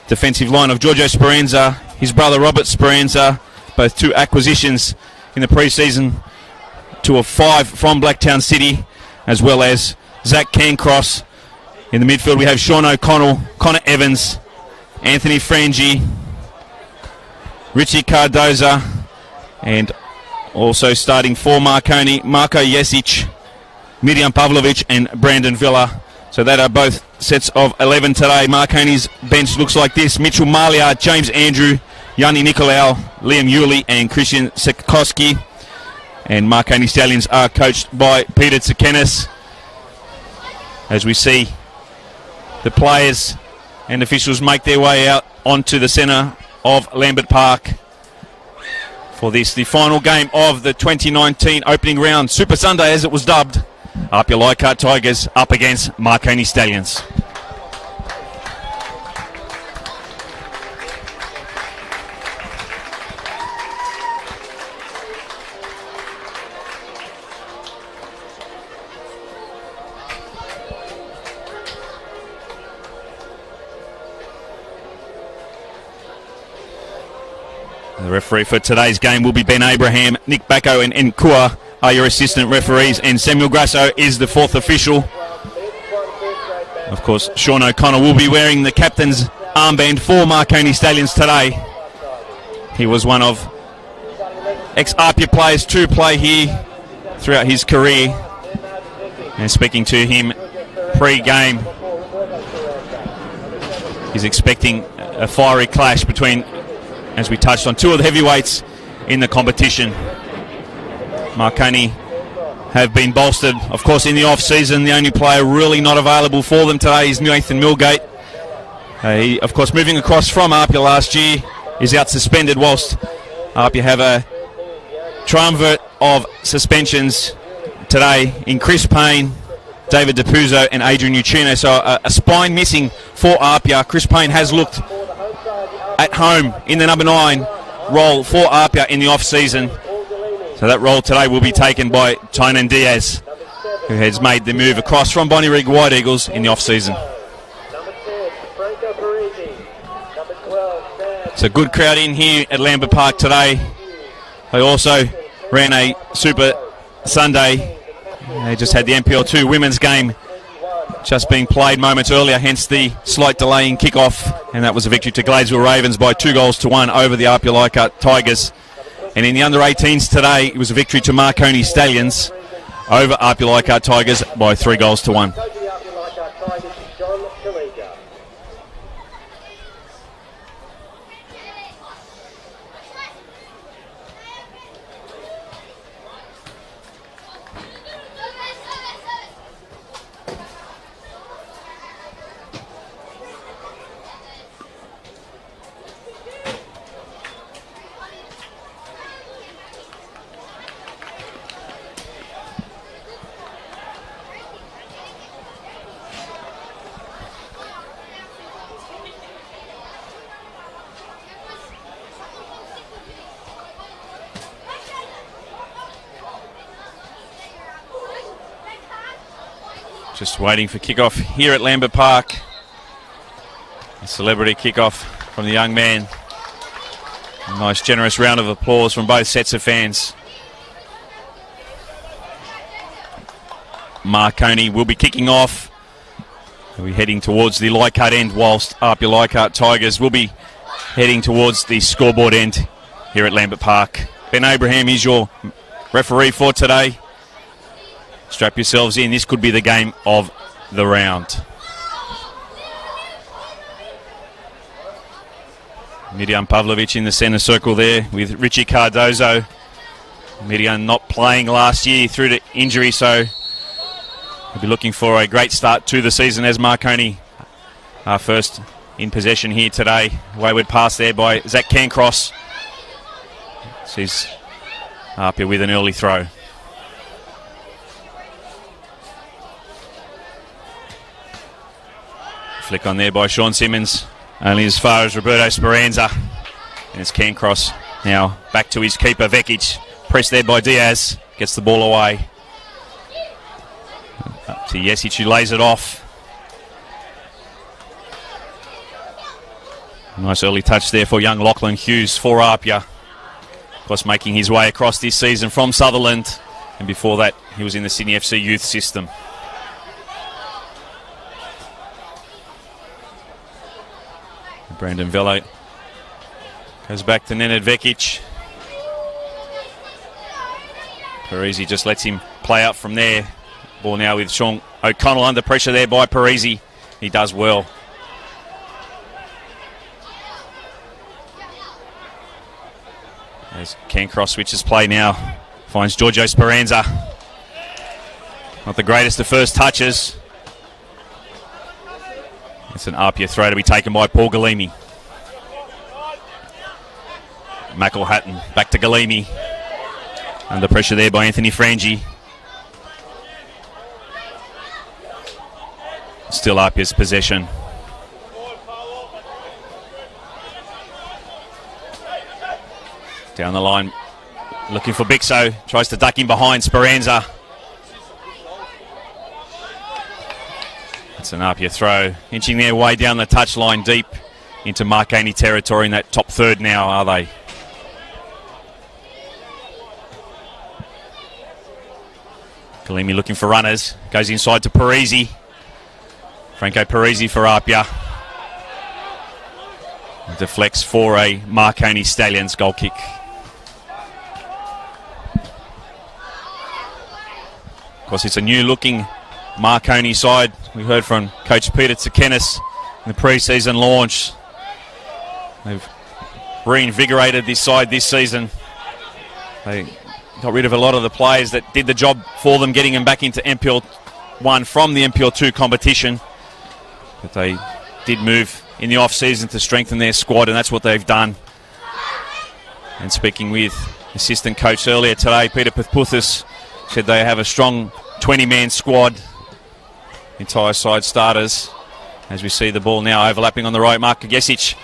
defensive line of Giorgio Speranza, his brother Robert Speranza, both 2 acquisitions in the pre-season, 2 of 5 from Blacktown City, as well as Zach Cancross. In the midfield we have Sean O'Connell, Connor Evans, Anthony Frangi, Richie Cardoza, and also starting for Marconi, Marko Jesic, Mirjam Pavlovic and Brandon Villa. So that are both sets of 11 today. Marconi's bench looks like this: Mitchell Malia, James Andrew, Yanni Nicolau, Liam Yulee and Christian Sekowski. And Marconi Stallions are coached by Peter Tsakenis. As we see the players and officials make their way out onto the centre of Lambert Park for this, the final game of the 2019 opening round, Super Sunday as it was dubbed. APIA Leichhardt Tigers up against Marconi Stallions. The referee for today's game will be Ben Abraham. Nick Bacco and Nkua are your assistant referees, and Samuel Grasso is the 4th official. Of course, Sean O'Connell will be wearing the captain's armband for Marconi Stallions today. He was one of ex-APIA players to play here throughout his career. And speaking to him pre-game, he's expecting a fiery clash between, as we touched on, 2 of the heavyweights in the competition. Marconi have been bolstered, of course, in the off-season. The only player really not available for them today is Nathan Milgate. He, of course, moving across from APIA last year, is out suspended, whilst APIA have a triumvirate of suspensions today in Chris Payne, David DePuzzo and Adrian Uccino. So a spine missing for APIA. Chris Payne has looked at home in the number 9 role for APIA in the off-season. So that role today will be taken by Tynan Diaz, who has made the move across from Bonnyrigg White Eagles in the off-season. It's a good crowd in here at Lambert Park today. They also ran a Super Sunday. They just had the NPL 2 women's game just being played moments earlier, hence the slight delay in kick-off, and that was a victory to Gladesville Ravens by 2-1 over the APIA Leichhardt Tigers. And in the under-18s today, it was a victory to Marconi Stallions over APIA Leichhardt Tigers by 3-1. Just waiting for kickoff here at Lambert Park. A celebrity kickoff from the young man. A nice generous round of applause from both sets of fans. Marconi will be kicking off. We're heading towards the Leichhardt end, whilst APIA Leichhardt Tigers will be heading towards the scoreboard end here at Lambert Park. Ben Abraham is your referee for today. Strap yourselves in, this could be the game of the round. Mirjam Pavlovic in the centre circle there with Richie Cardozo. Mirjam not playing last year through to injury, so we'll be looking for a great start to the season as Marconi are first in possession here today. Wayward pass there by Zach Cancross. Sees APIA with an early throw. Flick on there by Sean Simmons, only as far as Roberto Speranza. And it's Cancross now back to his keeper Vekic. Pressed there by Diaz, gets the ball away. Up to Jesic, who lays it off. Nice early touch there for young Lachlan Hughes for APIA. Of course, making his way across this season from Sutherland. And before that, he was in the Sydney FC youth system. Brandon Velo goes back to Nenad Vekic. Parisi just lets him play out from there. Ball now with Sean O'Connell under pressure there by Parisi. He does well. As Cancross switches play now. Finds Giorgio Speranza. Not the greatest of first touches. It's an APIA throw to be taken by Paul Galimi. McElhatton back to Galimi. Under pressure there by Anthony Frangi. Still APIA's possession. Down the line, looking for Bixo. Tries to duck in behind Speranza. It's an APIA throw. Inching their way down the touchline deep into Marconi territory in that top third now, are they? Galimi looking for runners. Goes inside to Parisi. Franco Parisi for APIA. Deflects for a Marconi Stallions goal kick. Of course, it's a new-looking Marconi side. We heard from Coach Peter Tsakenis in the pre-season launch. They've reinvigorated this side this season. They got rid of a lot of the players that did the job for them, getting them back into NPL 1 from the NPL 2 competition. But they did move in the off-season to strengthen their squad, and that's what they've done. And speaking with assistant coach earlier today, Peter Pathputhis, said they have a strong 20-man squad. Entire side starters. As we see the ball now overlapping on the right, Mark Kagesic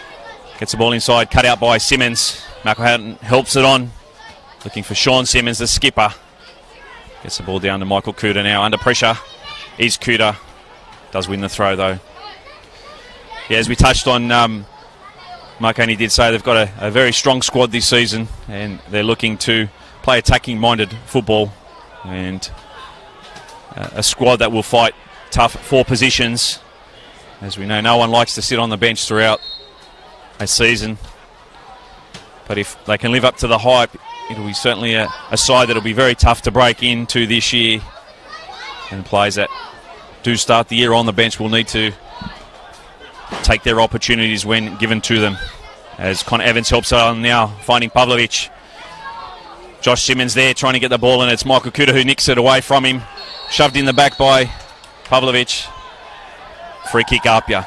gets the ball inside, cut out by Simmons. McElhatton helps it on. Looking for Sean Simmons, the skipper. Gets the ball down to Michael Cooter now. Under pressure is Cooter. Does win the throw though. Yeah, as we touched on, Marconi did say they've got a very strong squad this season, and they're looking to play attacking-minded football, and a squad that will fight tough for positions. As we know, no one likes to sit on the bench throughout a season, but if they can live up to the hype, it'll be certainly a side that'll be very tough to break into this year, and players that do start the year on the bench will need to take their opportunities when given to them. As Connor Evans helps on now, finding Pavlovic. Josh Simmons there trying to get the ball, and it's Michael Cooter who nicks it away from him. Shoved in the back by Pavlovic. Free kick APIA.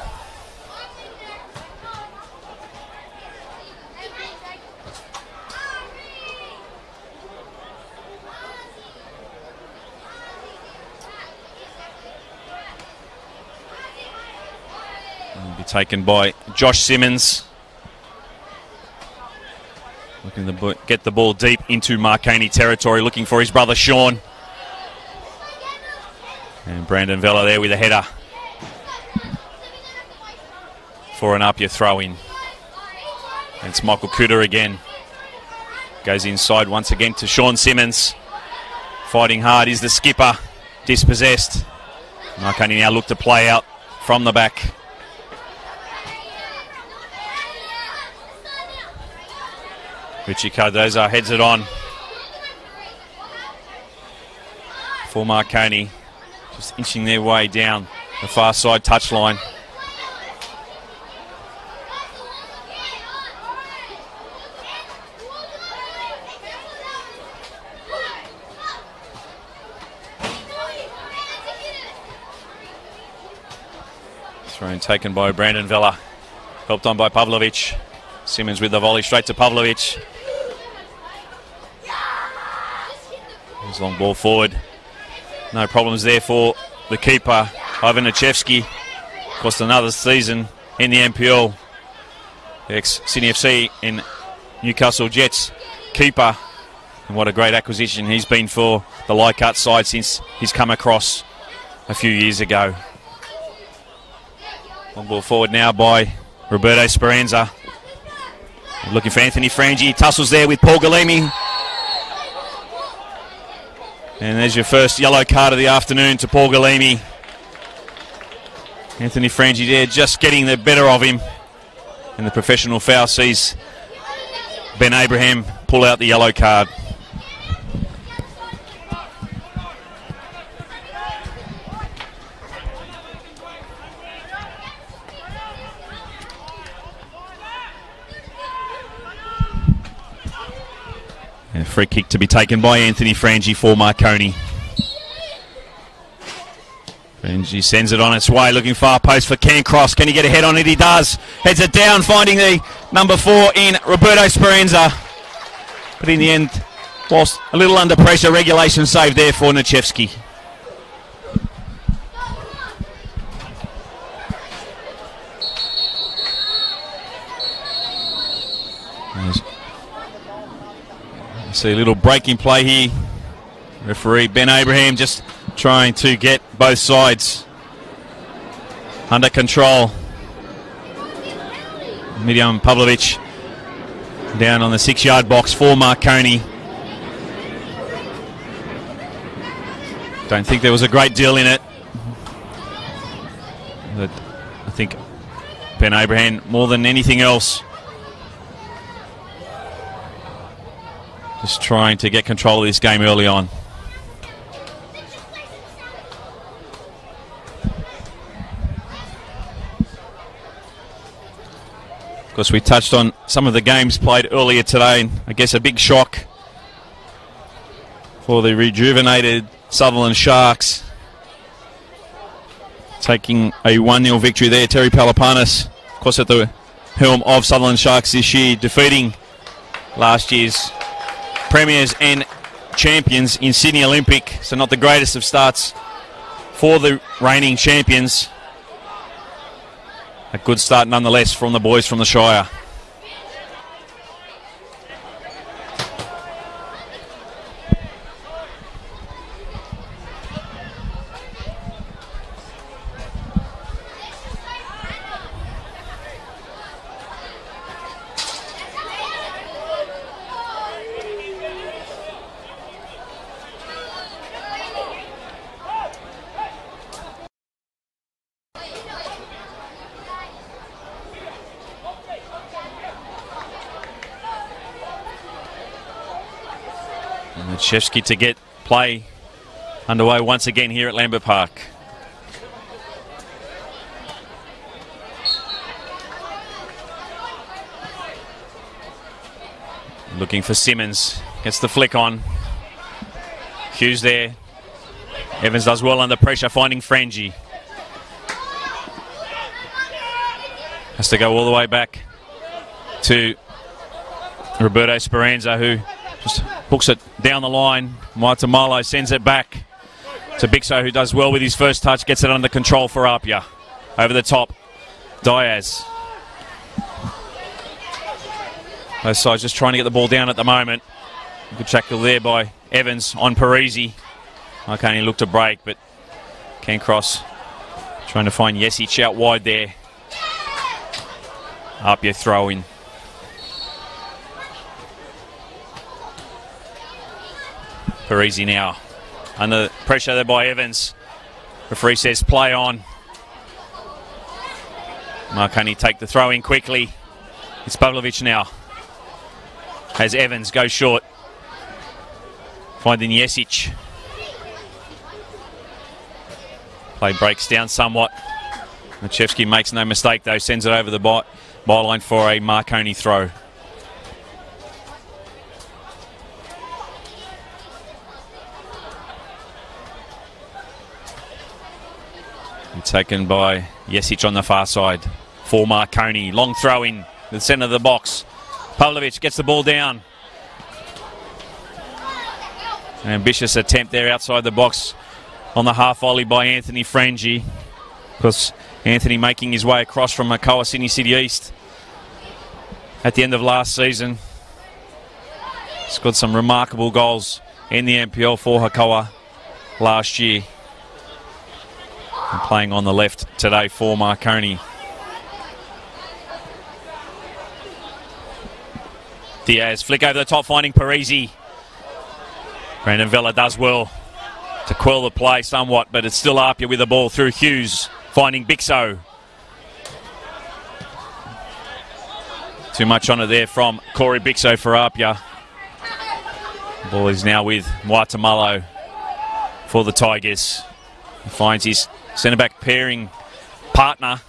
Will be taken by Josh Simmons. Looking to get the ball deep into Marconi territory, looking for his brother Sean. And Brandon Vella there with a header for an APIA throw-in. And it's Michael Cooter again. Goes inside once again to Sean Simmons. Fighting hard is the skipper. Dispossessed. Marconi now look to play out from the back. Richie Cardoza heads it on for Marconi. Just inching their way down the far side touchline. Thrown taken by Brandon Vella. Helped on by Pavlovic. Simmons with the volley straight to Pavlovic. There's long ball forward. No problems there for the keeper, Ivan Achevsky. Cost another season in the NPL. Ex-Sydney FC in Newcastle Jets keeper. And what a great acquisition he's been for the Leichhardt side since he's come across a few years ago. Long ball forward now by Roberto Speranza. Looking for Anthony Frangi. Tussles there with Paul Galimi. And there's your first yellow card of the afternoon to Paul Galimi. Anthony Frangi there just getting the better of him. And the professional foul sees Ben Abraham pull out the yellow card. And a free kick to be taken by Anthony Frangi for Marconi. Frangi sends it on its way, looking far post for Cancross. Can he get a head on it? He does. Heads it down, finding the number 4 in Roberto Speranza. But in the end, whilst a little under pressure, regulation save there for Nichevsky. See a little breaking play here. Referee Ben Abraham just trying to get both sides under control. Mirjam Pavlovic down on the 6-yard box for Marconi. Don't think there was a great deal in it. But I think Ben Abraham, more than anything else, just trying to get control of this game early on. Of course, we touched on some of the games played earlier today, and I guess a big shock for the rejuvenated Sutherland Sharks. Taking a 1-0 victory there. Terry Palapanis, of course, at the helm of Sutherland Sharks this year, defeating last year's premiers and champions in Sydney Olympic. So not the greatest of starts for the reigning champions. A good start nonetheless from the boys from the Shire. Nichevsky to get play underway once again here at Lambert Park. Looking for Simmons. Gets the flick on. Hughes there. Evans does well under pressure, finding Frangi. Has to go all the way back to Roberto Speranza, who just hooks it down the line. Maitamalo sends it back to Bixo, who does well with his first touch. Gets it under control for APIA. Over the top, Diaz. Both sides just trying to get the ball down at the moment. Good tackle there by Evans on Parisi. Marconi looked to break, but Cancross trying to find Jesic out wide there. APIA throw in. Parisi now under pressure there by Evans. Referee says play on. Marconi take the throw in quickly. It's Pavlovic now. As Evans goes short. Finding Jesic. Play breaks down somewhat. Nichevsky makes no mistake though. Sends it over the byline for a Marconi throw. Taken by Jesic on the far side for Marconi. Long throw in the centre of the box. Pavlovic gets the ball down. An ambitious attempt there outside the box on the half volley by Anthony Frangi. Because Anthony making his way across from Makoa Sydney City East at the end of last season. He's got some remarkable goals in the NPL for Hakoa last year. And playing on the left today for Marconi. Diaz, flick over the top, finding Parisi. Brandon Vella does well to quell the play somewhat, but it's still APIA with the ball through Hughes, finding Bixo. Too much on it there from Corey Bixo for APIA. The ball is now with Muatamalo for the Tigers. He finds his centre-back pairing partner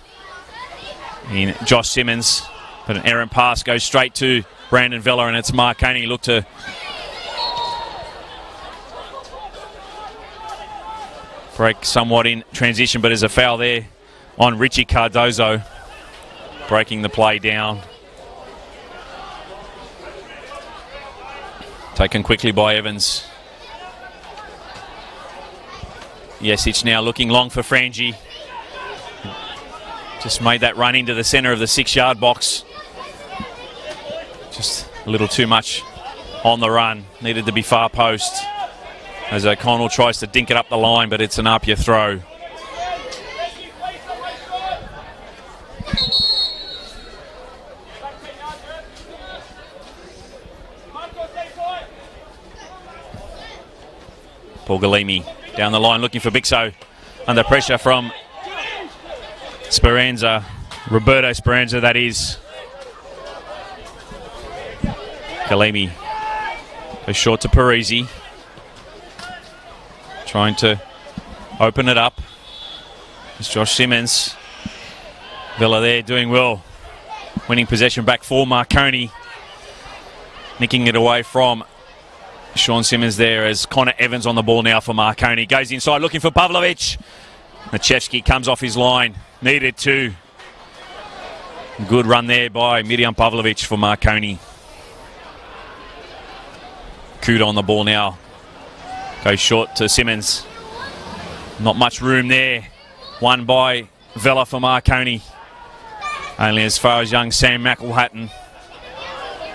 in Josh Simmons, but an errant pass goes straight to Brandon Vella, and it's Marconi look to break somewhat in transition, but there's a foul there on Richie Cardozo, breaking the play down. Taken quickly by Evans. Yesic now looking long for Frangie. Just made that run into the centre of the 6-yard box. Just a little too much on the run. Needed to be far post as O'Connell tries to dink it up the line, but it's an APIA throw. Paul Galimi down the line looking for Bixo. Under pressure from Speranza. Roberto Speranza, that is. Galimi goes short to Parisi. Trying to open it up. It's Josh Simmons. Villa there doing well. Winning possession back for Marconi. Nicking it away from Sean Simmons there as Connor Evans on the ball now for Marconi. Goes inside looking for Pavlovic. Machevsky comes off his line. Needed to. Good run there by Miriam Pavlovic for Marconi. Kuda on the ball now. Goes short to Simmons. Not much room there. Won by Vella for Marconi. Only as far as young Sam McElhatton.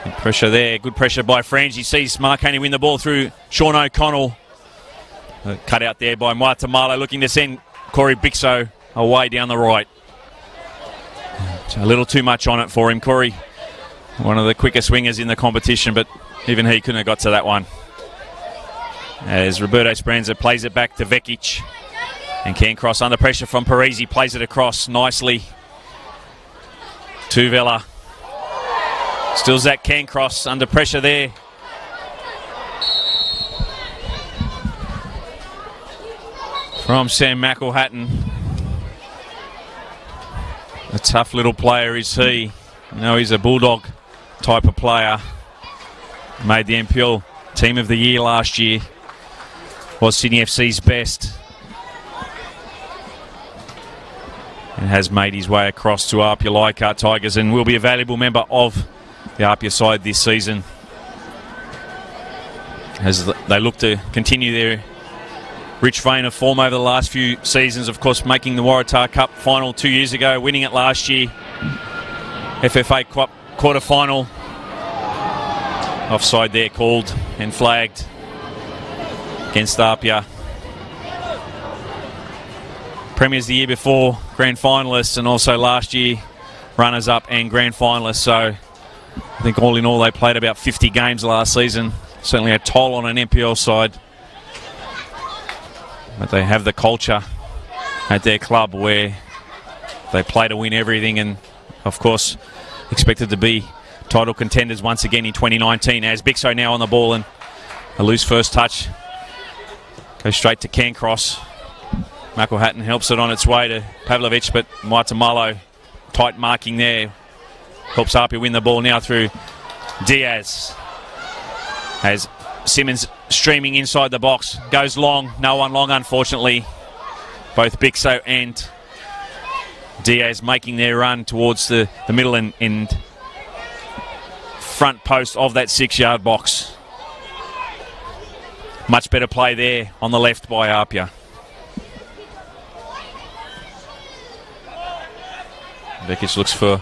Good pressure there. Good pressure by Frangie. Sees Marconi win the ball through Sean O'Connell. Cut out there by Muatamalo, looking to send Corey Bixo away down the right. A little too much on it for him. Corey, one of the quicker swingers in the competition, but even he couldn't have got to that one. As Roberto Speranza plays it back to Vekic. And Cairncross under pressure from Parisi. Plays it across nicely to Vella. Still Zach Cairncross under pressure there. From Sam McElhatton. A tough little player is he. You know, he's a bulldog type of player. Made the NPL Team of the Year last year. Was Sydney FC's best. And has made his way across to APIA Leichhardt Tigers and will be a valuable member of the APIA side this season as they look to continue their rich vein of form over the last few seasons. Of course, making the Waratah Cup final 2 years ago, winning it last year. FFA Cup quarter-final. Offside there called and flagged against APIA. Premiers the year before, grand finalists, and also last year runners-up and grand finalists. So I think all in all they played about 50 games last season. Certainly a toll on an NPL side. But they have the culture at their club where they play to win everything, and of course expected to be title contenders once again in 2019. As Bixo now on the ball, and a loose first touch goes straight to Cairncross. McElhatton helps it on its way to Pavlovic, but Muatamalo tight marking there helps APIA win the ball now through Diaz. As Simmons streaming inside the box, goes long, no one long unfortunately. Both Bixo and Diaz making their run towards the middle and front post of that 6-yard box. Much better play there on the left by APIA. Vekic looks for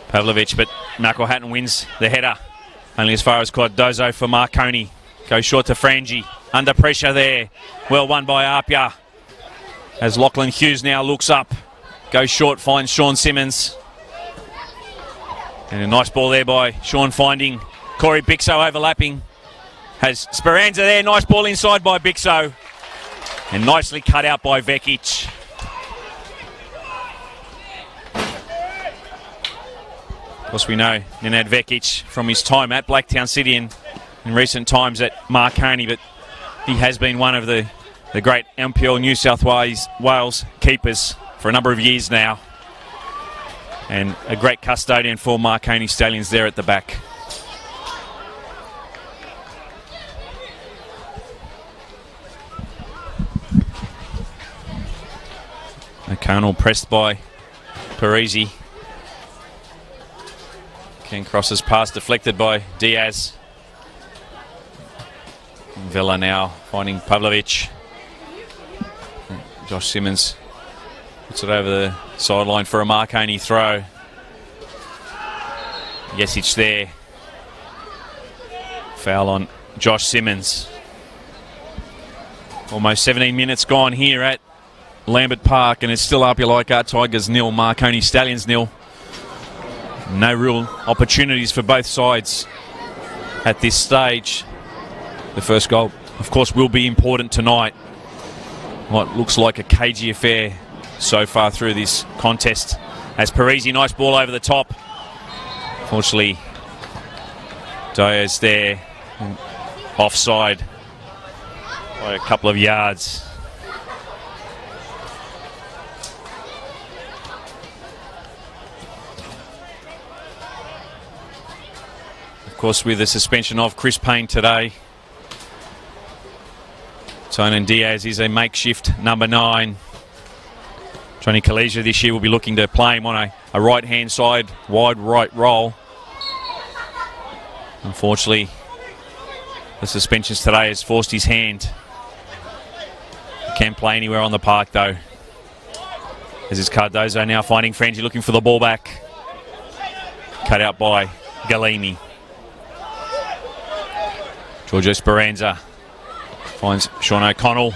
Pavlovic, but McElhatton wins the header. Only as far as Cardozo for Marconi. Goes short to Frangie. Under pressure there. Well won by APIA. As Lachlan Hughes now looks up. Goes short, finds Sean Simmons. And a nice ball there by Sean finding Corey Bixo overlapping. Has Speranza there. Nice ball inside by Bixo. And nicely cut out by Vekic. Of course, we know Nenad Vekic from his time at Blacktown City and in recent times at Marconi, but he has been one of the great NPL New South Wales keepers for a number of years now. And a great custodian for Marconi Stallions there at the back. O'Connell pressed by Parisi. Ken Cross's pass deflected by Diaz. Villa now finding Pavlovic. Josh Simmons puts it over the sideline for a Marconi throw. Jesic there. Foul on Josh Simmons. Almost 17 minutes gone here at Lambert Park, and it's still APIA Leichhardt Tigers 0, Marconi Stallions 0. No real opportunities for both sides at this stage. The first goal, of course, will be important tonight. What looks like a cagey affair so far through this contest. As Parisi, nice ball over the top. Fortunately, Diaz there, offside by a couple of yards. Of course, with the suspension of Chris Payne today, Tonan Diaz is a makeshift number 9. Johnny Kalesia this year will be looking to play him on a right-hand side, wide right roll. Unfortunately, the suspensions today has forced his hand. He can't play anywhere on the park, though. This is Cardozo now finding Frangi, looking for the ball back. Cut out by Galimi. Giorgio Speranza finds Sean O'Connell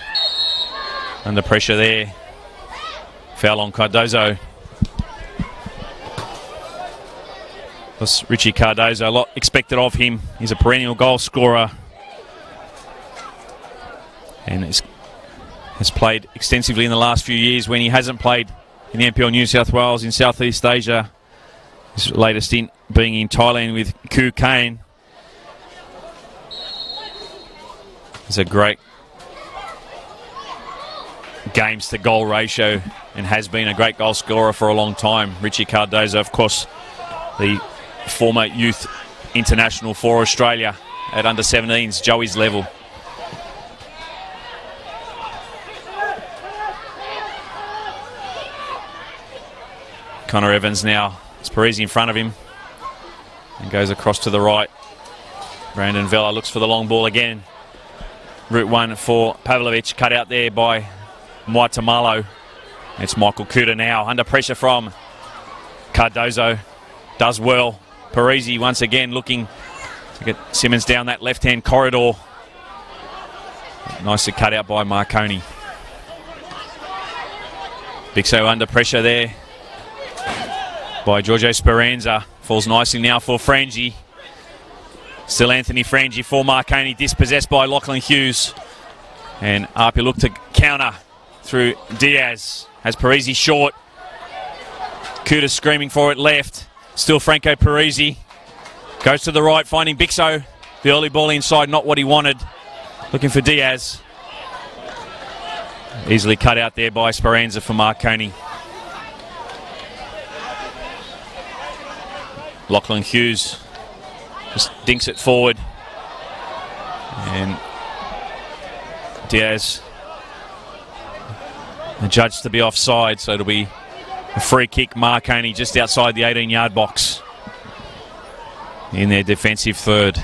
under pressure there. Foul on Cardozo. Richie Cardozo, a lot expected of him. He's a perennial goal scorer and has played extensively in the last few years. When he hasn't played in the NPL New South Wales, in Southeast Asia, his latest stint being in Thailand with Koo Kane. It's a great games to goal ratio and has been a great goal scorer for a long time. Richie Cardozo, of course, the former youth international for Australia at under 17s, Joey's level. Connor Evans now, it's Parisi in front of him and goes across to the right. Brandon Vella looks for the long ball again. Route 1 for Pavlovic, cut out there by Muatamalo. It's Michael Kuta now, under pressure from Cardozo. Does well. Parisi once again looking to get Simmons down that left-hand corridor. Nicely cut out by Marconi. Bixo under pressure there by Giorgio Speranza. Falls nicely now for Frangi. Still Anthony Frangi for Marconi, dispossessed by Lachlan Hughes. And APIA look to counter through Diaz. Has Parisi short. Kuta screaming for it left. Still Franco Parisi. Goes to the right, finding Bixo. The early ball inside, not what he wanted. Looking for Diaz. Easily cut out there by Speranza for Marconi. Lachlan Hughes just dinks it forward. And Diaz adjudged to be offside, so it'll be a free kick. Marconi just outside the 18-yard box in their defensive third.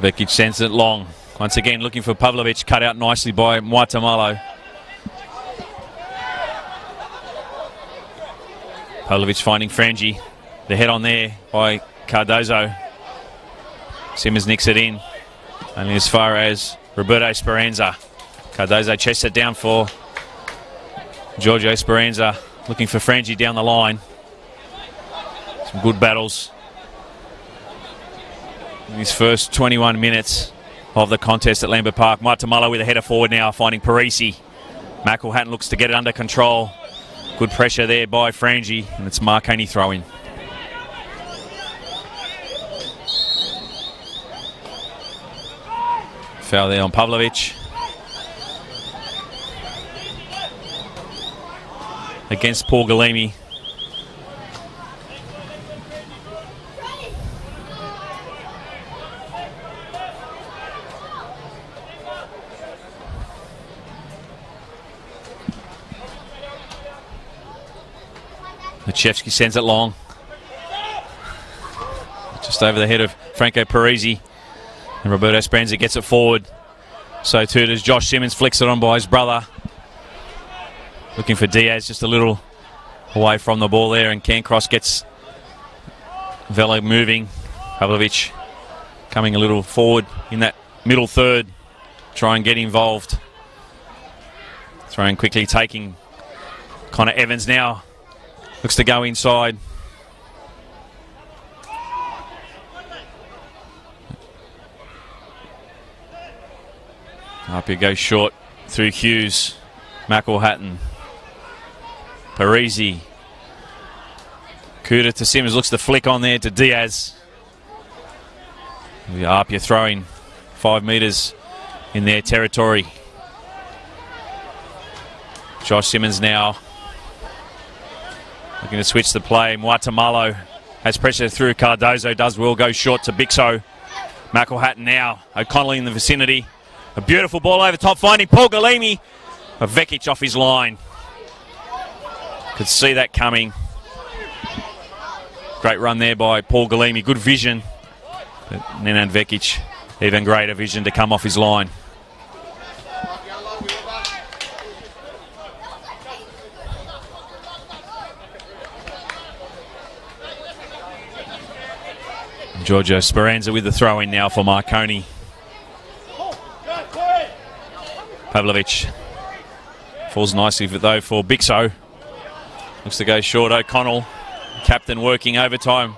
Vekic sends it long. Once again looking for Pavlovic, cut out nicely by Muatamalo. Pavlovic finding Frangi. The head on there by Cardozo. Simmons nicks it in. Only as far as Roberto Speranza. Cardozo chests it down for Giorgio Speranza. looking for Frangie down the line. Some good battles in his first 21 minutes of the contest at Lambert Park. Maitamalo with a header forward now, finding Parisi. McElhatton looks to get it under control. Good pressure there by Frangie, and it's Marconi throwing. Foul there on Pavlovic. Against Paul Galimi. Lechevsky sends it long. Just over the head of Franco Parisi. And Roberto Speranza gets it forward. So too does Josh Simmons, flicks it on by his brother. Looking for Diaz, just a little away from the ball there, and Cairncross gets Vela moving. Pavlovic coming a little forward in that middle third. Try and get involved. Throwing quickly, taking Connor Evans now. Looks to go inside. APIA goes short through Hughes. McElhatton. Parisi. Kuda to Simmons. Looks to flick on there to Diaz. APIA throwing 5 metres in their territory. Josh Simmons now looking to switch the play. Maitamalo has pressure through. Cardozo does well, goes short to Bixo. McElhatton now. O'Connell in the vicinity. A beautiful ball over top, finding Paul Galimi. Vekic off his line. Could see that coming. Great run there by Paul Galimi. Good vision. But Nenad Vekic, even greater vision to come off his line. Giorgio Speranza with the throw-in now for Marconi. Pavlovic falls nicely though for Bixo. Looks to go short. O'Connell, captain, working overtime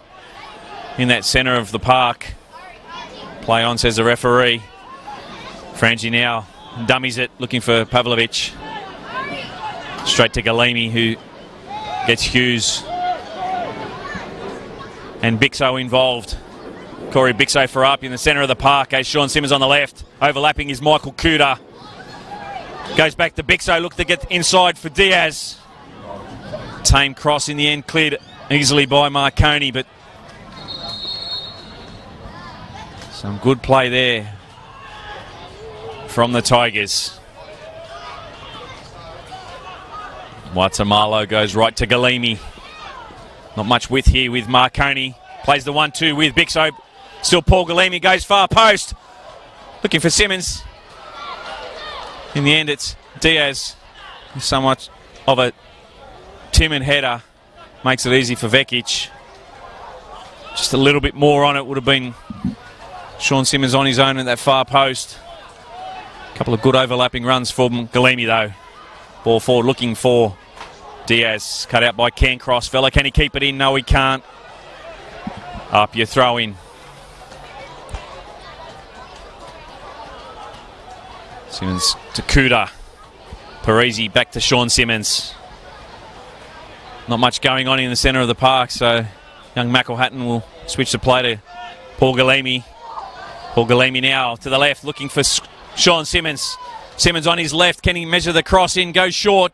in that centre of the park. Play on, says the referee. Frangie now dummies it, looking for Pavlovic. Straight to Galimi, who gets Hughes. And Bixo involved. Corey Bixo for up in the centre of the park. As Sean Simmons on the left. Overlapping is Michael Kuda. Goes back to Bixo, look to get inside for Diaz. Tame cross in the end, cleared easily by Marconi, but some good play there from the Tigers. Maitamalo goes right to Galimi. Not much width here with Marconi. Plays the 1-2 with Bixo. Still Paul Galimi goes far post. Looking for Simmons. In the end, it's Diaz. Somewhat of a timid header. Makes it easy for Vekic. Just a little bit more on it would have been Sean Simmons on his own at that far post. A couple of good overlapping runs for Galimi though. Ball forward looking for Diaz. Cut out by Cairncross. Vela, can he keep it in? No, he can't. APIA throw in. Simmons to Kuda. Parisi back to Sean Simmons. Not much going on in the centre of the park, so young McElhatton will switch the play to Paul Galimi. Paul Galimi now to the left, looking for Sean Simmons. Simmons on his left. Can he measure the cross in? Goes short.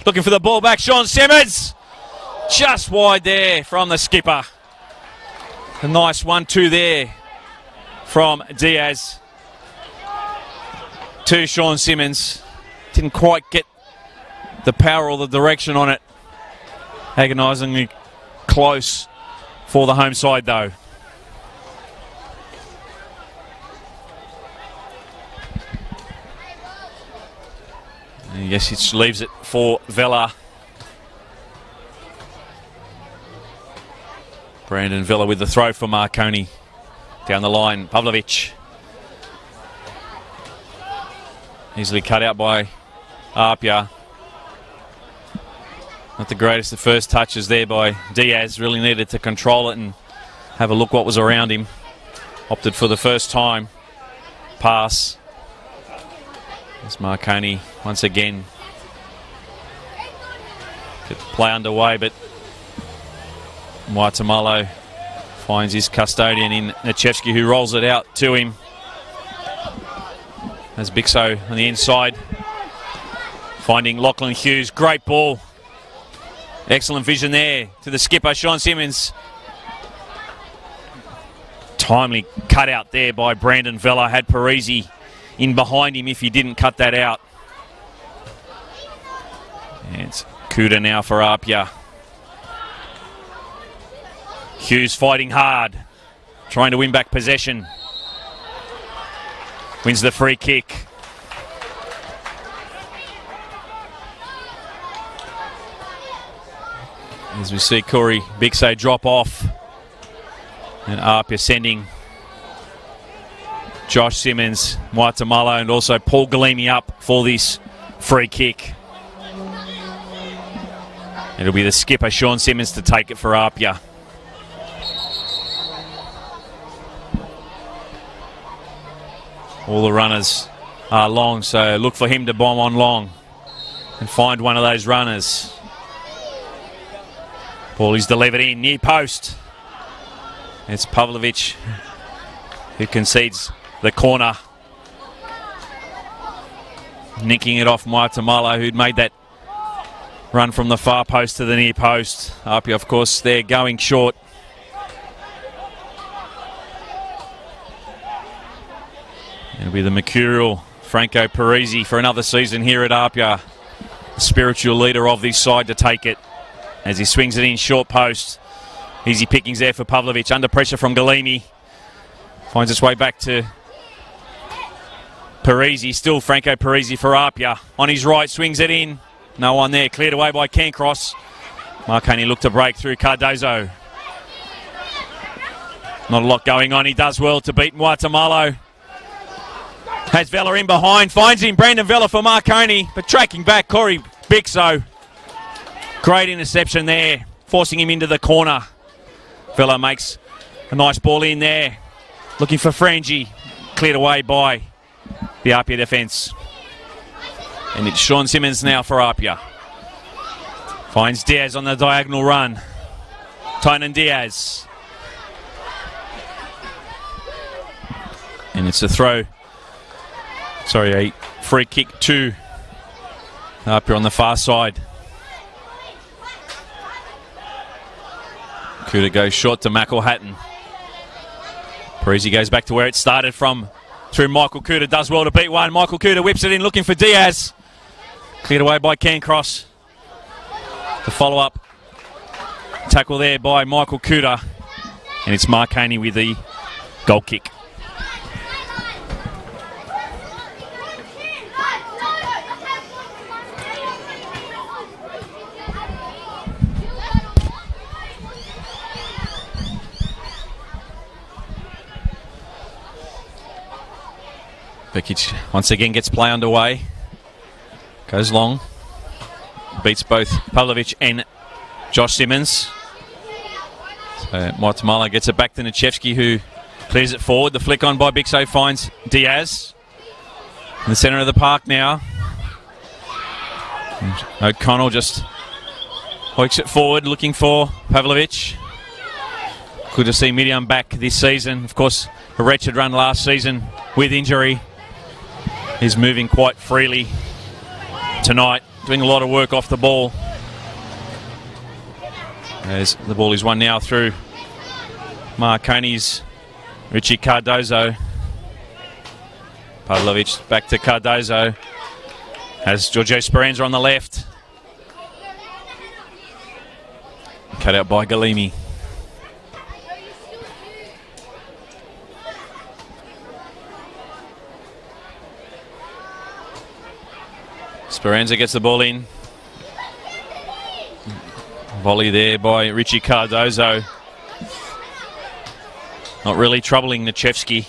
Looking for the ball back. Sean Simmons! Just wide there from the skipper. A nice 1-2 there from Diaz to Sean Simmons. Didn't quite get the power or the direction on it. Agonisingly close for the home side though. And yes, it leaves it for Vela. Brandon Vela with the throw for Marconi. Down the line, Pavlovic. Easily cut out by APIA. Not the greatest of first touches there by Diaz. Really needed to control it and have a look what was around him. Opted for the first time pass. As Marconi once again could play underway, but Guatemala finds his custodian in Nechevsky, who rolls it out to him. As Bixo on the inside, finding Lachlan Hughes. Great ball. Excellent vision there to the skipper, Sean Simmons. Timely cut out there by Brandon Vella. Had Parisi in behind him if he didn't cut that out. And it's Kuda now for APIA. Hughes fighting hard, trying to win back possession. Wins the free kick. As we see Corey Bixo drop off. And APIA sending Josh Simmons, Guatemala, and also Paul Galimi up for this free kick. It'll be the skipper, Sean Simmons, to take it for APIA. All the runners are long, so look for him to bomb on long and find one of those runners. Ball is delivered in, near post. It's Pavlovic who concedes the corner. Nicking it off Guatemala, who'd made that run from the far post to the near post. APIA, of course, they're going short. It'll be the mercurial Franco Parisi for another season here at APIA. The spiritual leader of this side to take it as he swings it in short post. Easy pickings there for Pavlovic. Under pressure from Galimi. Finds its way back to Parisi. Still Franco Parisi for APIA. On his right, swings it in. No one there. Cleared away by Cancross. Marconi looked to break through Cardozo. Not a lot going on. He does well to beat Guatemala. Has Vella in behind. Finds him. Brandon Vella for Marconi. But tracking back, Corey Bixo. Great interception there. Forcing him into the corner. Vella makes a nice ball in there. Looking for Frangi. Cleared away by the APIA defence. And it's Sean Simmons now for APIA. Finds Diaz on the diagonal run. Tynan Diaz. And it's a throw. Sorry, a free kick to APIA on the far side. Kuda goes short to McElhatton. Parisi goes back to where it started from. Through Michael Kuda, does well to beat one. Michael Kuda whips it in, looking for Diaz. Cleared away by Cancross. The follow-up tackle there by Michael Kuda. And it's Marconi with the goal kick. Bekic once again gets play underway. Goes long. Beats both Pavlovic and Josh Simmons. So Guatemala gets it back to Nechevsky, who clears it forward. The flick on by Bixo finds Diaz. In the centre of the park now. O'Connell just hoiks it forward, looking for Pavlovic. Good to see Midian back this season. Of course, a wretched run last season with injury. He's moving quite freely tonight, doing a lot of work off the ball. As the ball is won now through Marconi's Richie Cardozo. Pavlovic back to Cardozo. Has Giorgio Speranza on the left. Cut out by Galimi. Speranza gets the ball in. Volley there by Richie Cardozo. Not really troubling Nechevsky.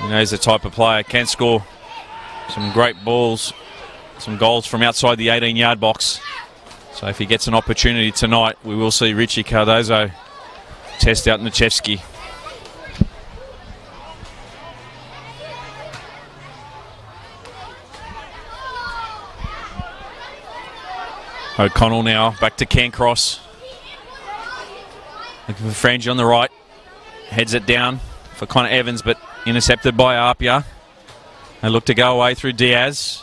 He knows the type of player, can score some great balls some goals from outside the 18-yard box. So if he gets an opportunity tonight, we will see Richie Cardozo test out Nichevsky. O'Connell now back to Cancross. Looking for Frangie on the right. Heads it down for Connor Evans, but intercepted by APIA. They look to go away through Diaz.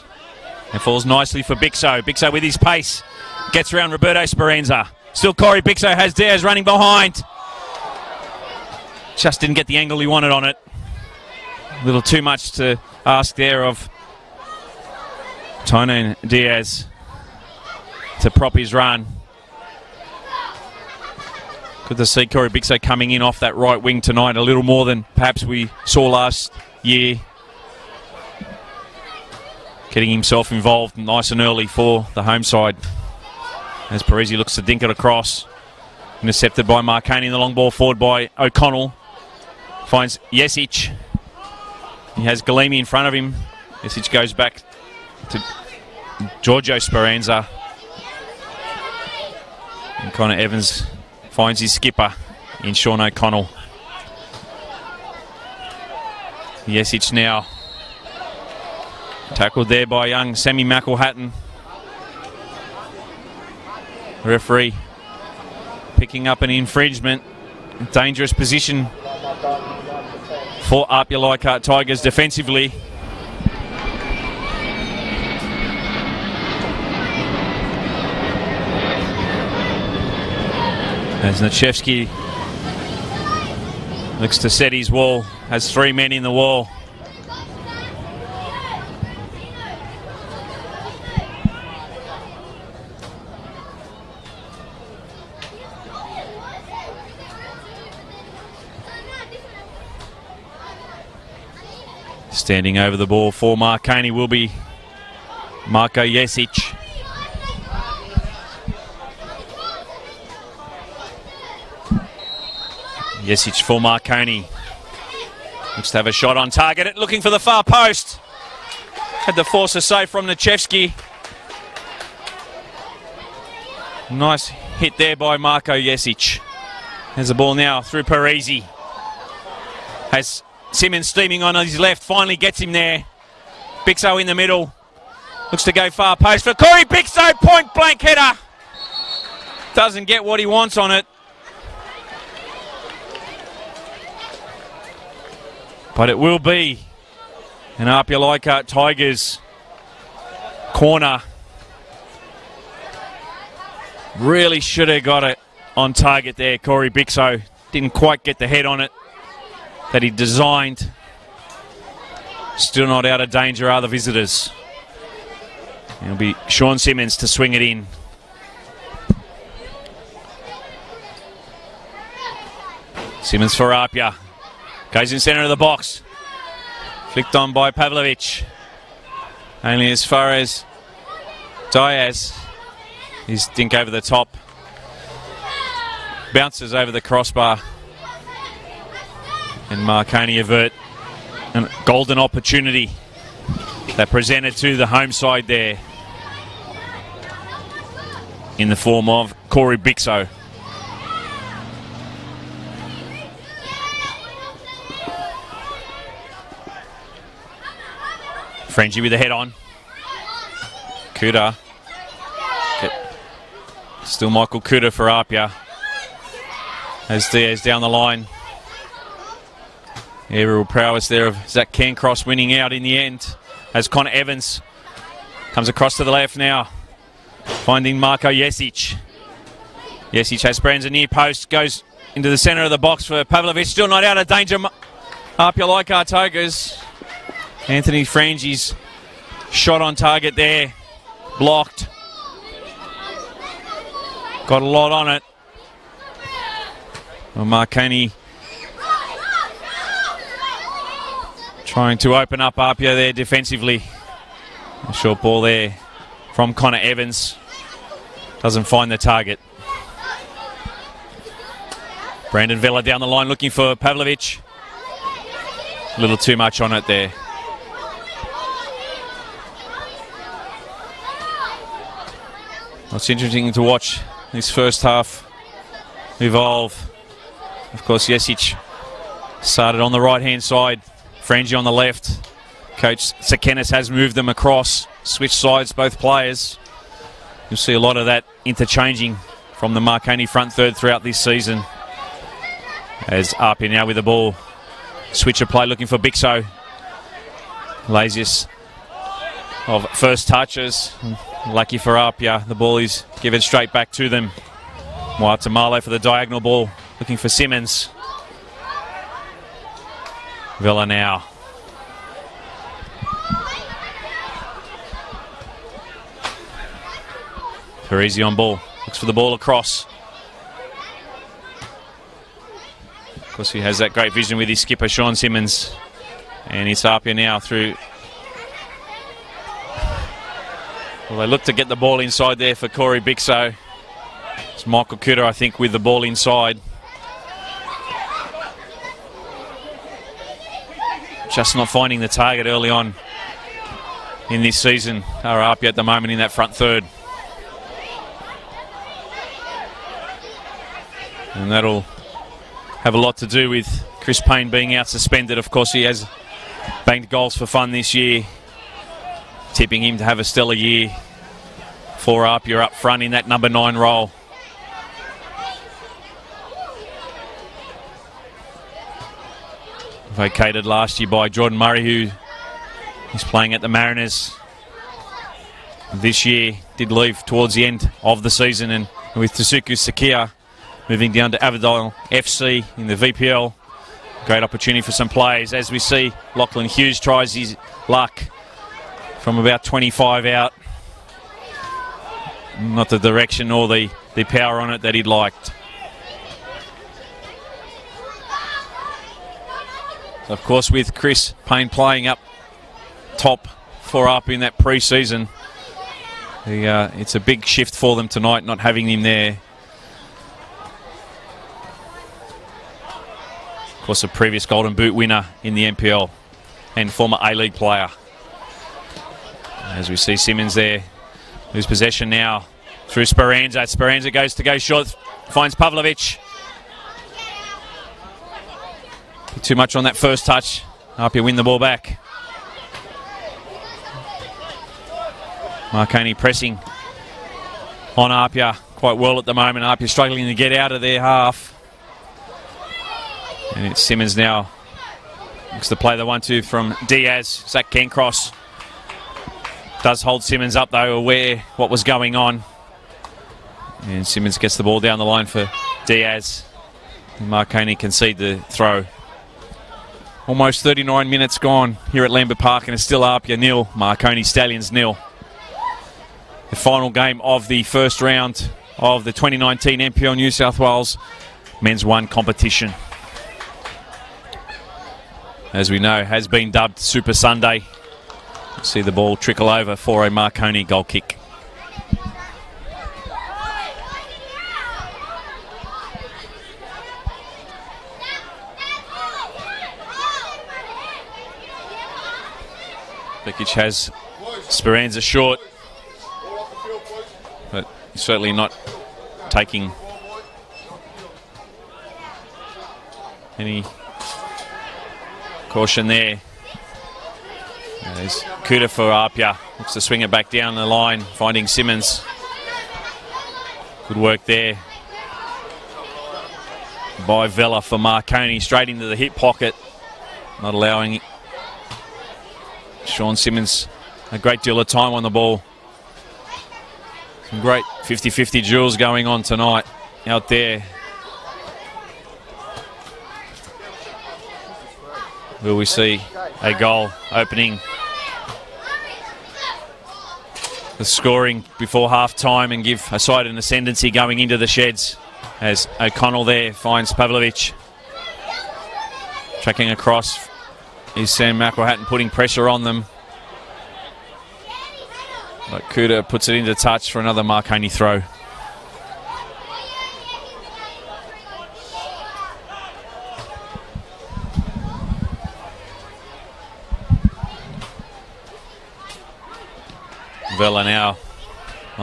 It falls nicely for Bixo. Bixo with his pace. Gets around Roberto Speranza. Still Corey Bixo has Diaz running behind. Just didn't get the angle he wanted on it. A little too much to ask there of Tony Diaz to prop his run. Good to see Corey Bixo coming in off that right wing tonight, a little more than perhaps we saw last year. Getting himself involved nice and early for the home side. As Parisi looks to dink it across. Intercepted by Marconi, the long ball forward by O'Connell. Finds Jesic. He has Galimi in front of him. Jesic goes back to Giorgio Speranza. And Connor Evans finds his skipper in Sean O'Connell. Jesic now tackled there by young Sammy McElhatton. Referee picking up an infringement. Dangerous position for APIA Leichhardt Tigers defensively. As Nichevsky looks to set his wall, has 3 men in the wall. Standing over the ball for Marconi will be Marko Jesic. Jesic for Marconi. Looks to have a shot on target. Looking for the far post. Had to force a save from Nichevsky. Nice hit there by Marko Jesic. There's the ball now through Parisi. Has Simmons steaming on his left. Finally gets him there. Bixo in the middle. Looks to go far post for Corey Bixo. Point blank header. Doesn't get what he wants on it. But it will be an APIA Leichhardt Tigers corner. Really should have got it on target there. Corey Bixo didn't quite get the head on it that he designed. Still not out of danger are the visitors. It'll be Sean Simmons to swing it in. Simmons for APIA. Goes in centre of the box. Flicked on by Pavlovic. Only as far as Diaz. His dink over the top. Bounces over the crossbar. And Marconi avert a golden opportunity that presented to the home side there in the form of Corey Bixo. Frangie with the head on. Kuda. Still Michael Kuda for APIA. As Diaz down the line. Aerial prowess there of Zach Cancross winning out in the end. As Connor Evans comes across to the left now. Finding Marko Jesic. Jesic has Speranza near post. Goes into the centre of the box for Pavlovic. Still not out of danger. APIA Leichhardt Tigers. Anthony Frangie's shot on target there. Blocked. Got a lot on it. Well, Marconi trying to open up APIA there defensively. A short ball there from Connor Evans. Doesn't find the target. Brandon Vella down the line looking for Pavlovic. A little too much on it there. It's interesting to watch this first half evolve. Of course, Jesic started on the right-hand side, Frangi on the left. Coach Sakenis has moved them across, switched sides, both players. You'll see a lot of that interchanging from the Marconi front third throughout this season. As APIA now with the ball. Switch of play looking for Bixo. Lazius of first touches. Lucky for APIA, the ball is given straight back to them. Tamale for the diagonal ball, looking for Simmons. Villa now. Parisi on ball, looks for the ball across. Of course, he has that great vision with his skipper, Sean Simmons. And it's APIA now through. Well, they look to get the ball inside there for Corey Bixo. It's Michael Kuta, I think, with the ball inside. Just not finding the target early on in this season. Are APIA at the moment in that front third. And that'll have a lot to do with Chris Payne being out suspended. Of course, he has banked goals for fun this year. Tipping him to have a stellar year for APIA up front in that number 9 role. Vacated last year by Jordan Murray, who is playing at the Mariners this year. Did leave towards the end of the season, and with Tasuku Sakia moving down to Avondale FC in the VPL. Great opportunity for some players. As we see, Lachlan Hughes tries his luck from about 25 out. Not the direction or the power on it that he'd liked. Of course, with Chris Payne playing up top for APIA in that pre-season, it's a big shift for them tonight, not having him there. Of course, a previous Golden Boot winner in the NPL and former A-League player. As we see Simmons there, lose possession now through Speranza. Speranza goes to go short, finds Pavlovic. Too much on that first touch. APIA win the ball back. Marconi pressing on APIA quite well at the moment. APIA struggling to get out of their half. And it's Simmons now. Looks to play the 1-2 from Diaz. Zach Cancross does hold Simmons up though, aware what was going on. And Simmons gets the ball down the line for Diaz. And Marconi concede the throw. Almost 39 minutes gone here at Lambert Park, and it's still APIA 0, Marconi Stallions 0. The final game of the first round of the 2019 NPL New South Wales Men's 1 competition. As we know, has been dubbed Super Sunday. See the ball trickle over for a Marconi goal kick. Bekic has Speranza short, but certainly not taking any caution there. There's Kuta for APIA. Looks to swing it back down the line, finding Simmons. Good work there by Vella for Marconi. Straight into the hip pocket, not allowing Sean Simmons a great deal of time on the ball. Some great 50-50 duels going on tonight out there. Will we see a goal opening the scoring before half-time and give a side an ascendancy going into the sheds, as O'Connell there finds Pavlovic. Tracking across is Sam McElhatton, putting pressure on them. But Kuta puts it into touch for another Marconi throw. Vella now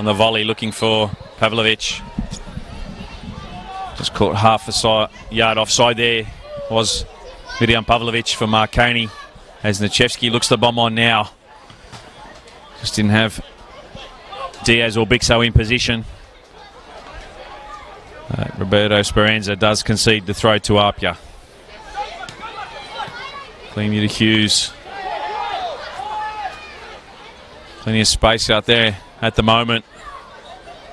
on the volley, looking for Pavlovic. Just caught half a yard offside there. Was Mirjam Pavlovic for Marconi, as Nachevsky looks the bomb on now. Just didn't have Diaz or Bixo in position. Roberto Speranza does concede the throw to APIA. Clean to Hughes. Plenty of space out there at the moment.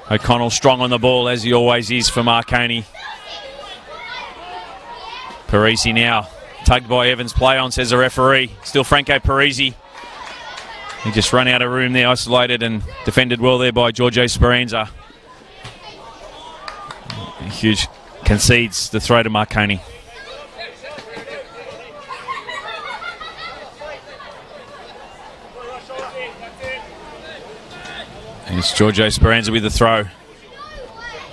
O'Connell strong on the ball, as he always is for Marconi. Parisi now tugged by Evans. Play on, says the referee. Still Franco Parisi. He just run out of room there, isolated and defended well there by Giorgio Speranza. Hughes concedes the throw to Marconi. And it's Giorgio Speranza with the throw.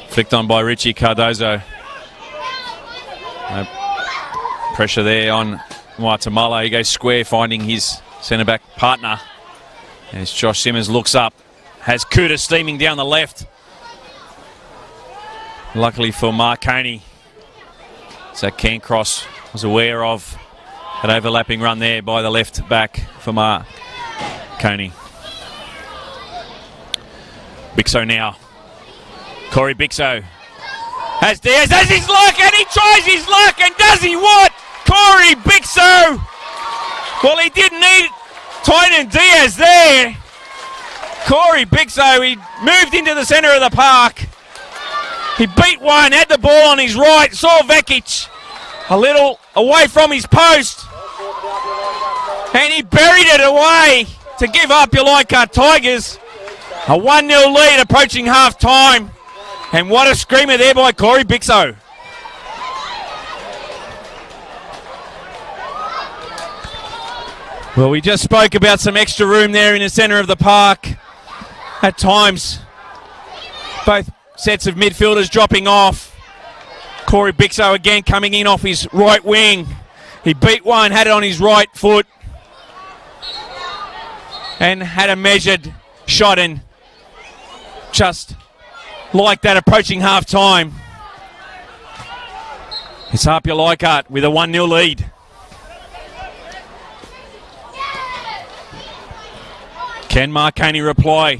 Flicked on by Richie Cardozo. No pressure there on Guatemala. He goes square, finding his centre-back partner. As Josh Simmons looks up, has Kuta steaming down the left. Luckily for Marconi, Zach Cairncross was aware of that overlapping run there by the left back for Marconi. Bixo now. Corey Bixo has Diaz, has his luck, and he tries his luck, and does he what? Corey Bixo! Well, he didn't need Tynan Diaz there. Corey Bixo, he moved into the centre of the park. He beat one, had the ball on his right, saw Vekic a little away from his post, and he buried it away to give up your Leichhardt Tigers a 1-0 lead approaching half-time. And what a screamer there by Corey Bixo. Well, we just spoke about some extra room there in the centre of the park. At times, both sets of midfielders dropping off. Corey Bixo again coming in off his right wing. He beat one, had it on his right foot, and had a measured shot, and just like that approaching half time. It's APIA Leichhardt with a 1-0 lead. Can Marconi reply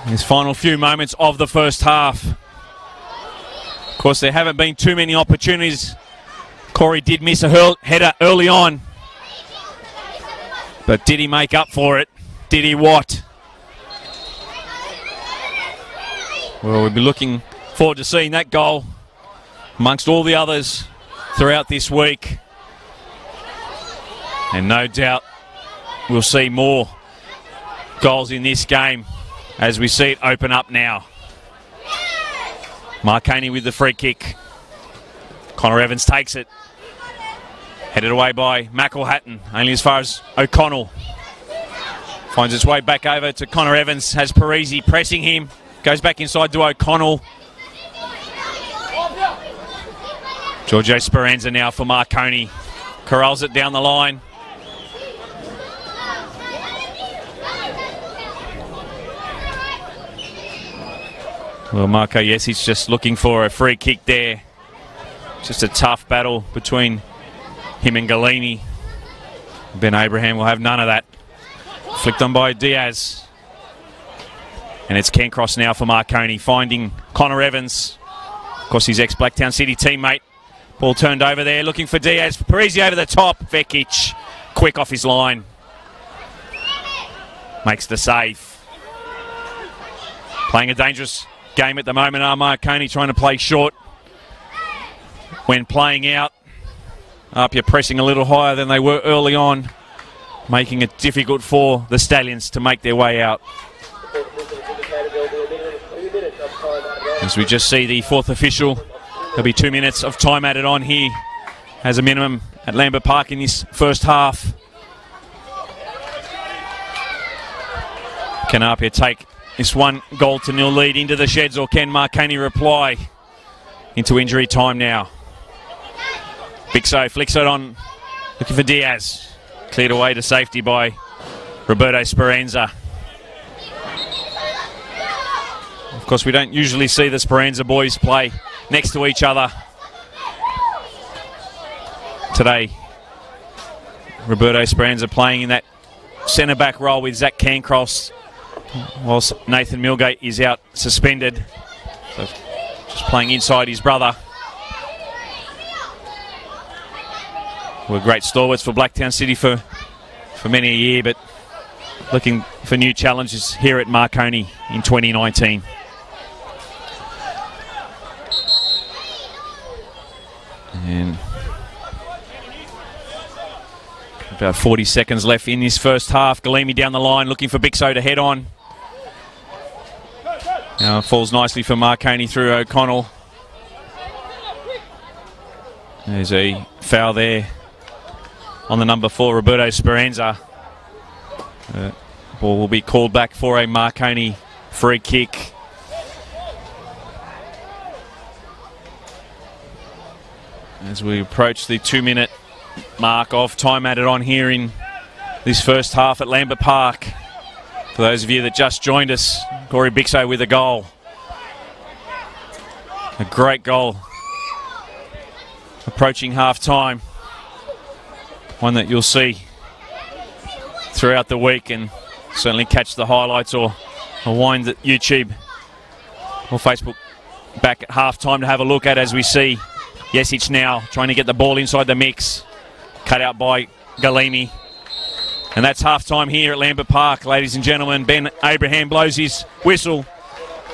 in his final few moments of the first half? Of course, there haven't been too many opportunities. Corey did miss a header early on, but did he make up for it? Did he what? Well, we'll be looking forward to seeing that goal amongst all the others throughout this week. And no doubt we'll see more goals in this game as we see it open up now. Marconi with the free kick. Connor Evans takes it. Headed away by McElhatton, only as far as O'Connell. Finds its way back over to Connor Evans, has Parisi pressing him. Goes back inside to O'Connell. Giorgio Speranza now for Marconi. Corrals it down the line. Well, Marco Jesic just looking for a free kick there. Just a tough battle between him and Galini. Ben Abraham will have none of that. Flicked on by Diaz. And it's Cairncross now for Marconi, finding Connor Evans. Of course, his ex-Blacktown City teammate. Ball turned over there, looking for Diaz. Parisi over the top. Vekic, quick off his line. Makes the save. Playing a dangerous game at the moment. Marconi trying to play short when playing out. APIA pressing a little higher than they were early on, making it difficult for the Stallions to make their way out. As we just see the fourth official, there'll be 2 minutes of time added on here as a minimum at Lambert Park in this first half. Can APIA take this 1-0 lead into the sheds, or can Marconi reply into injury time now? Bixo flicks it on, looking for Diaz. Cleared away to safety by Roberto Speranza. course, we don't usually see the Speranza boys play next to each other. Today, Roberto Speranza playing in that centre-back role with Zach Cancross, whilst Nathan Milgate is out suspended. So just playing inside his brother. Were great stalwarts for Blacktown City for many a year, but looking for new challenges here at Marconi in 2019. And about 40 seconds left in this first half. Galimi down the line looking for Bixo to head on. Now falls nicely for Marconi through O'Connell. There's a foul there on the number 4, Roberto Speranza. Ball will be called back for a Marconi free kick. As we approach the 2-minute mark of time added on here in this first half at Lambert Park. For those of you that just joined us, Corey Bixo with a goal. A great goal. Approaching half-time. One that you'll see throughout the week, and certainly catch the highlights or wind at YouTube or Facebook back at half-time to have a look at as we see Jesic now trying to get the ball inside the mix. Cut out by Galimi. And that's half-time here at Lambert Park, ladies and gentlemen. Ben Abraham blows his whistle.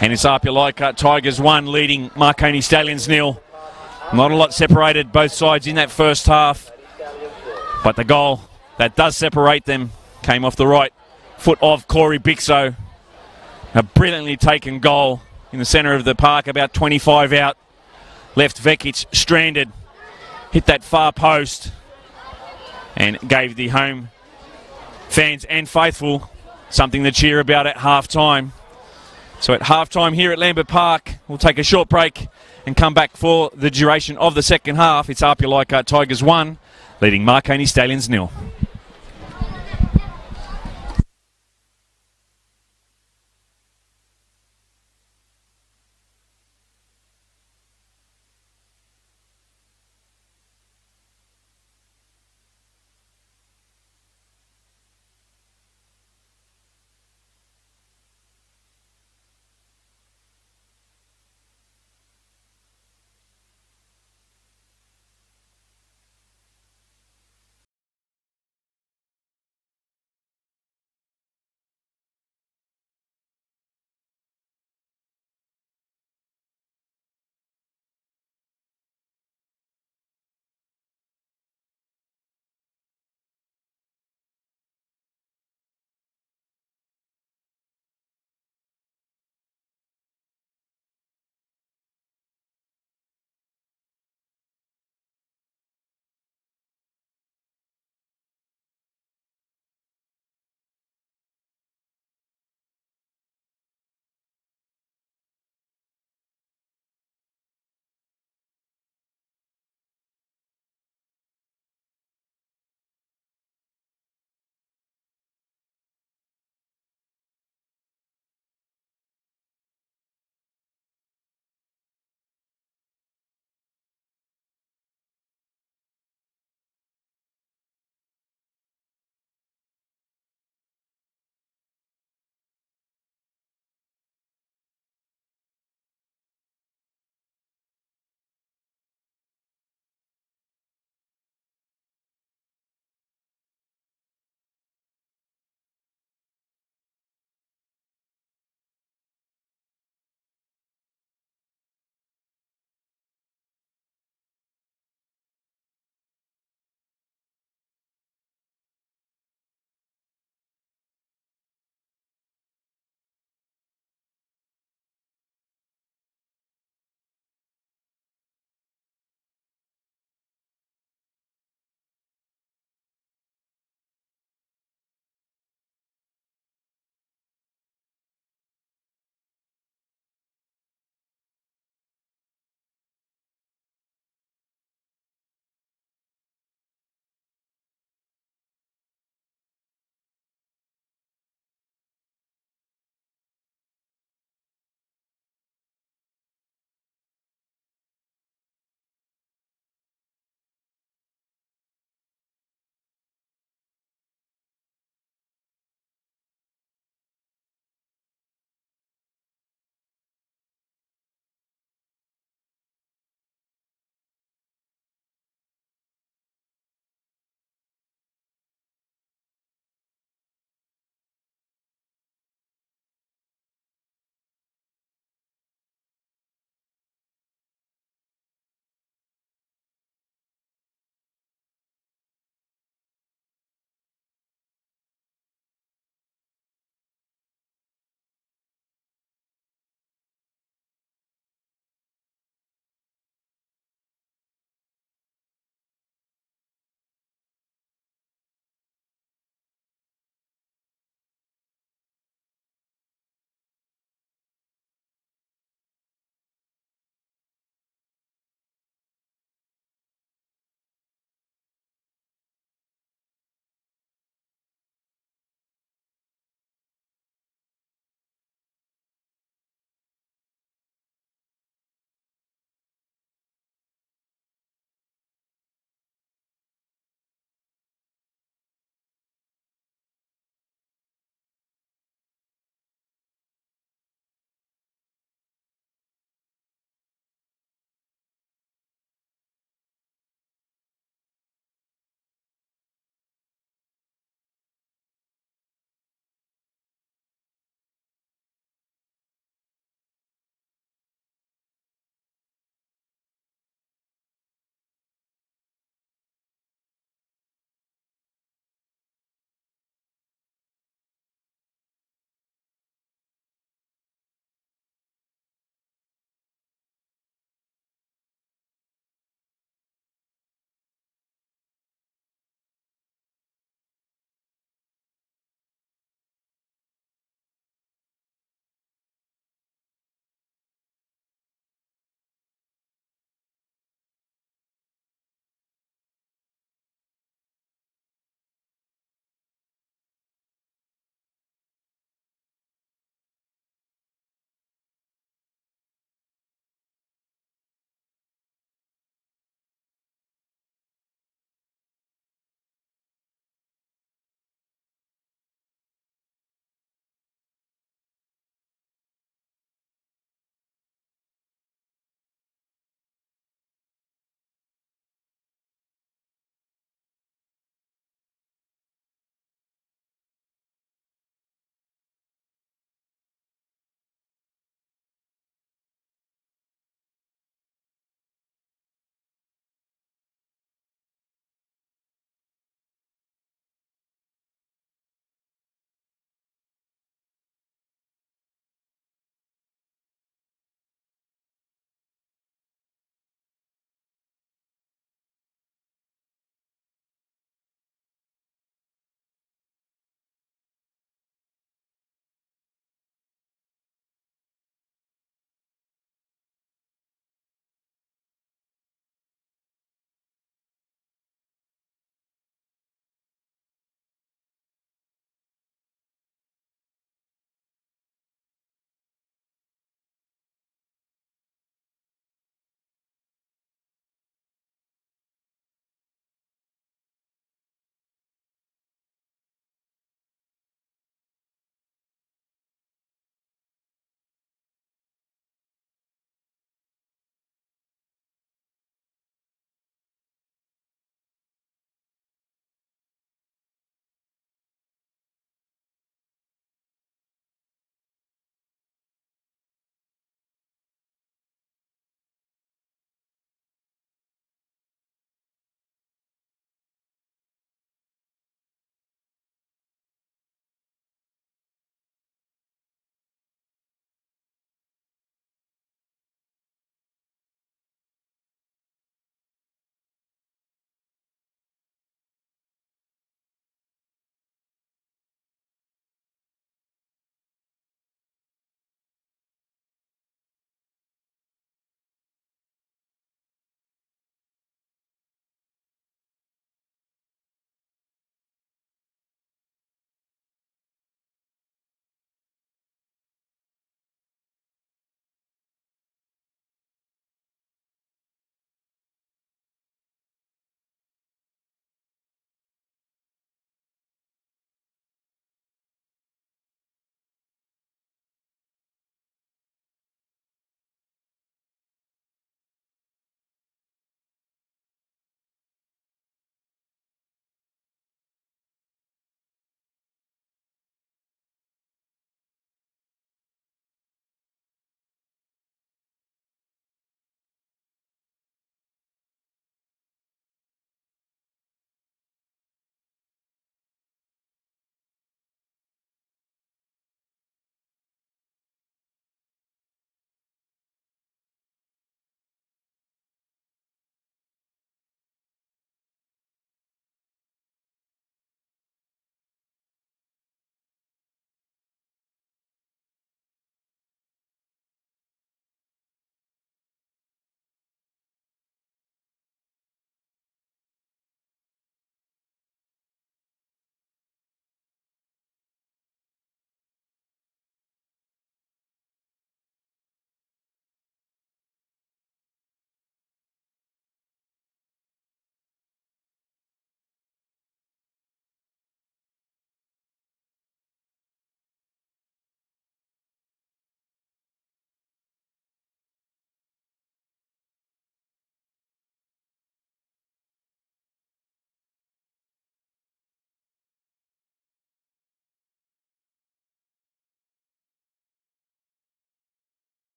And it's APIA Leichhardt Tigers 1, leading Marconi Stallions 0. Not a lot separated both sides in that first half. But the goal that does separate them came off the right foot of Corey Bixo. A brilliantly taken goal in the centre of the park, about 25 out. Left Vekic stranded. Hit that far post. And gave the home fans and faithful something to cheer about at half-time. So at half-time here at Lambert Park, we'll take a short break and come back for the duration of the second half. It's APIA Leichhardt Tigers 1, leading Marconi Stallions 0.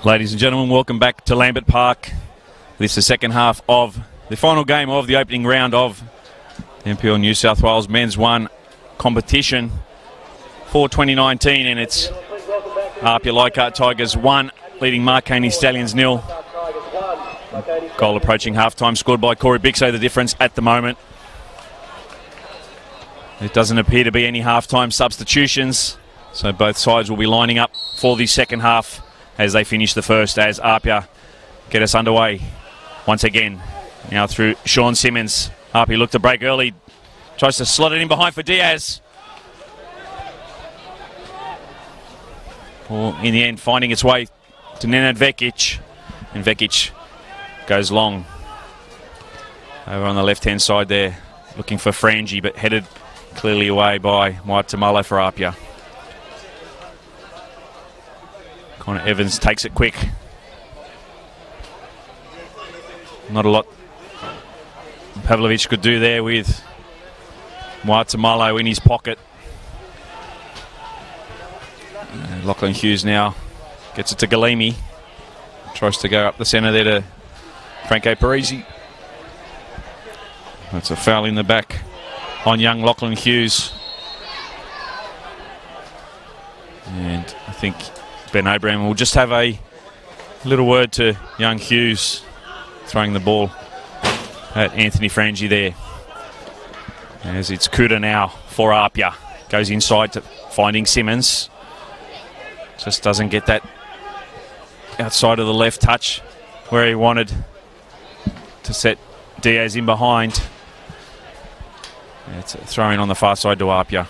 Ladies and gentlemen, welcome back to Lambert Park. This is the second half of the final game of the opening round of the NPL New South Wales Men's 1 competition for 2019, and it's APIA Leichhardt Tigers 1, leading Marconi Stallions 0. Goal approaching half-time, scored by Corey Bixo, the difference at the moment. It doesn't appear to be any half-time substitutions, so both sides will be lining up for the second half as they finish the first, as APIA get us underway once again. Now through Sean Simmons. APIA look to break early, tries to slot it in behind for Diaz. Well, in the end, finding its way to Nenad Vekic, and Vekic goes long over on the left-hand side there, looking for Frangi, but headed clearly away by Waitamalo for APIA. Connor Evans takes it quick. Not a lot Pavlovich could do there with Waitamalo in his pocket. Lachlan Hughes now gets it to Galimi. Tries to go up the centre there to Franco Parisi. That's a foul in the back on young Lachlan Hughes. And I think Ben Abraham will just have a little word to young Hughes, throwing the ball at Anthony Frangi there. As it's Kuda now for APIA. Goes inside to finding Simmons. Just doesn't get that outside of the left touch where he wanted to set Diaz in behind. It's a throw in on the far side to APIA.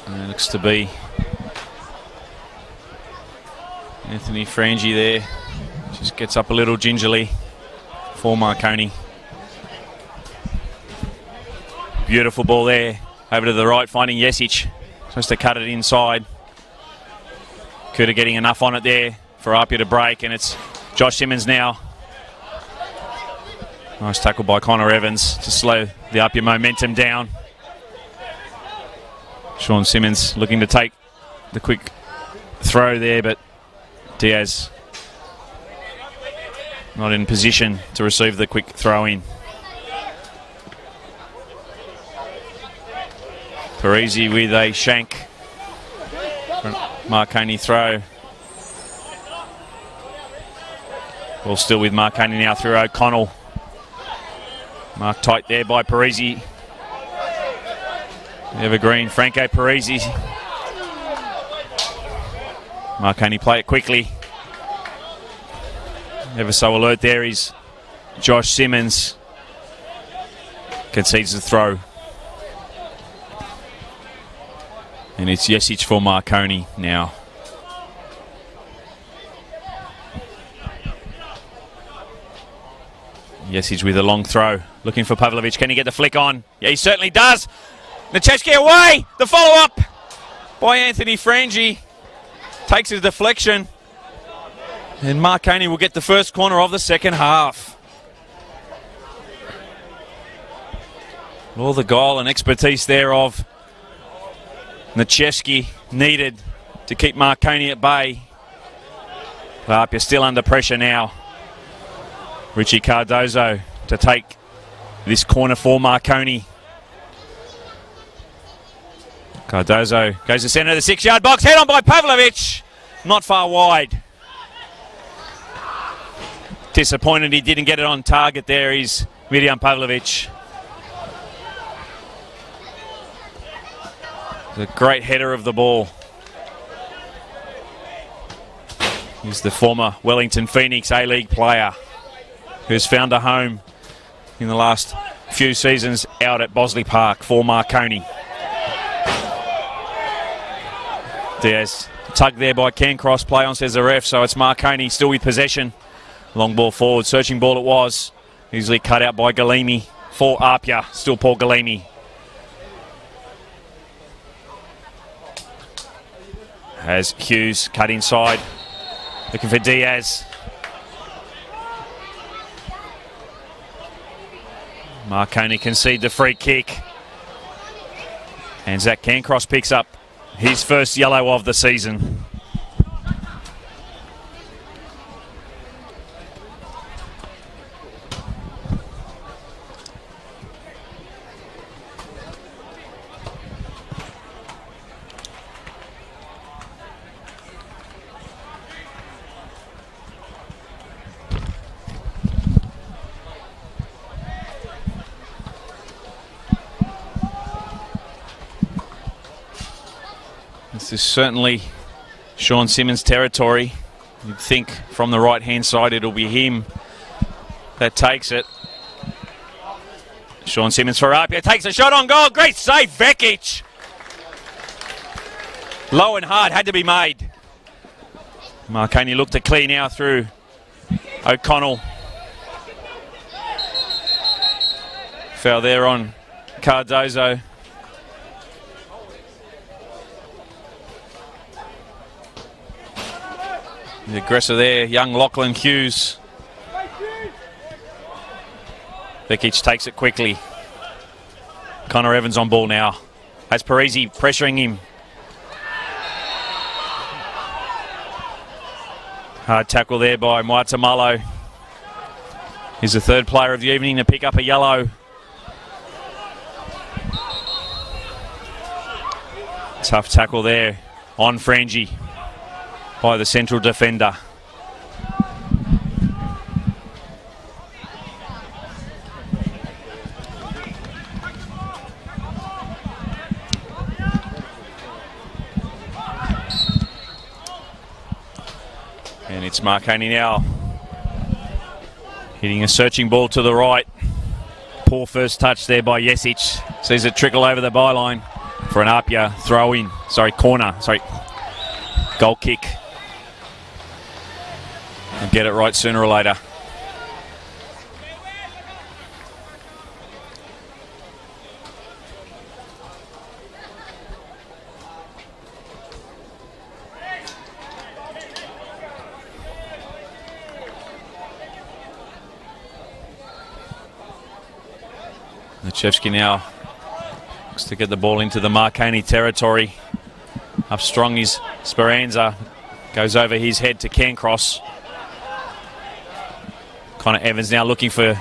And it looks to be Anthony Frangi there. Just gets up a little gingerly for Marconi. Beautiful ball there. Over to the right, finding Jesic. Supposed to cut it inside. Kuda getting enough on it there for APIA to break, and it's Josh Simmons now. Nice tackle by Connor Evans to slow the APIA momentum down. Sean Simmons looking to take the quick throw there, but Diaz not in position to receive the quick throw in. Parisi with a shank. Marconi throw. Ball still with Marconi now through O'Connell. Marked tight there by Parisi. Evergreen, Franco Parisi. Marconi play it quickly. Ever so alert there is Josh Simmons. Concedes the throw. And it's Jesic for Marconi now. Jesic with a long throw. Looking for Pavlovich. Can he get the flick on? Yeah, he certainly does. Nechesky away. The follow-up by Anthony Frangi. Takes a deflection. And Marconi will get the first corner of the second half. All the goal and expertise there of Nechesky needed to keep Marconi at bay. APIA still under pressure now. Richie Cardozo to take this corner for Marconi. Cardozo goes to centre of the 6-yard box. Head on by Pavlovich. Not far wide. Disappointed he didn't get it on target there is Mirjam Pavlovich. The great header of the ball. He's the former Wellington Phoenix A-League player who's found a home in the last few seasons out at Bosley Park for Marconi. Diaz tugged there by Cancross. Play on, says the ref, so it's Marconi still with possession. Long ball forward, searching ball it was. Easily cut out by Galimi for APIA. Still Paul Galimi. As Hughes cut inside, looking for Diaz. Marconi concede the free kick. And Zach Cancross picks up his first yellow of the season. This is certainly Sean Simmons' territory. You'd think from the right-hand side it'll be him that takes it. Sean Simmons for APIA, takes a shot on goal. Great save, Vekic. Low and hard, had to be made. Marconi looked to clear now through O'Connell. Foul there on Cardozo. The aggressor there, young Lachlan Hughes. Vekic takes it quickly. Connor Evans on ball now. Has Parisi pressuring him. Hard tackle there by Maitamalo. He's the third player of the evening to pick up a yellow. Tough tackle there on Frangie by the central defender. And it's Marconi now. Hitting a searching ball to the right. Poor first touch there by Jesic. Sees it trickle over the byline for an APIA throw in. Corner. Goal kick. And get it right sooner or later. Lechevsky now looks to get the ball into the Marconi territory. Up strong is Speranza. Goes over his head to Cancross. Connor Evans now looking for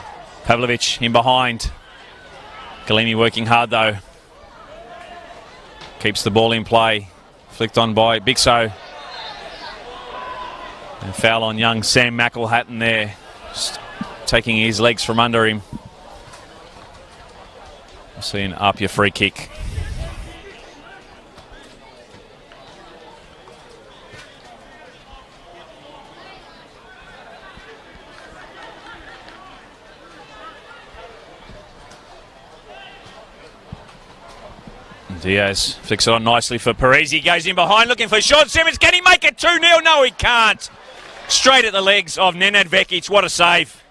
Pavlovic in behind. Galimi working hard though. Keeps the ball in play. Flicked on by Bixo. And foul on young Sam McElhatton there. Just taking his legs from under him. We'll see an APIA free kick. Diaz flicks it on nicely for Parisi. Goes in behind looking for Sean Simmons. Can he make it 2-0? No, he can't. Straight at the legs of Nenad Vekic. What a save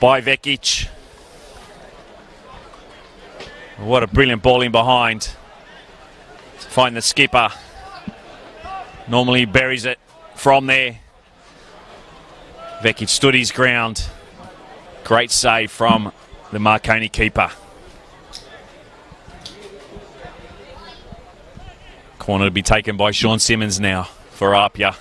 by Vekic. What a brilliant ball in behind to find the skipper. Normally buries it from there. Vekic stood his ground. Great save from the Marconi keeper. Corner to be taken by Sean Simmons now for APIA.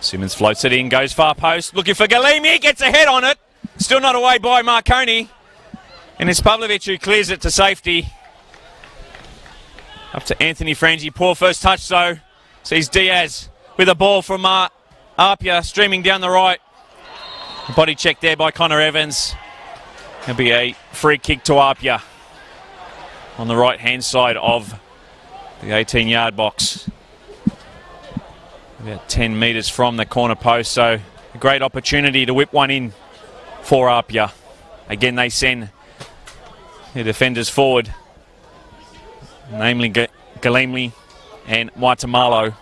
Simmons floats it in, goes far post, looking for Galimi, gets a head on it. Still not away by Marconi. And it's Pavlovic who clears it to safety. Up to Anthony Frangie. Poor first touch though. Sees Diaz with a ball from APIA streaming down the right. Body check there by Connor Evans. It'll be a free kick to APIA on the right-hand side of the 18-yard box. About 10 metres from the corner post, so a great opportunity to whip one in for APIA. Again, they send their defenders forward, namely Galimi and Maitamalo.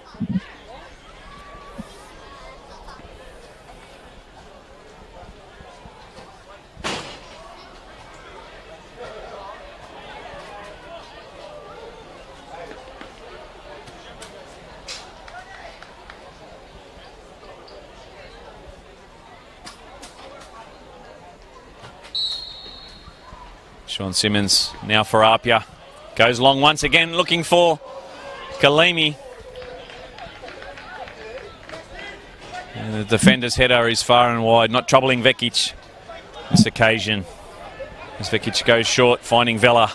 Sean Simmons now for APIA. Goes long once again, looking for Kalimi. And the defender's header is far and wide, not troubling Vekic this occasion. As Vekic goes short, finding Vela.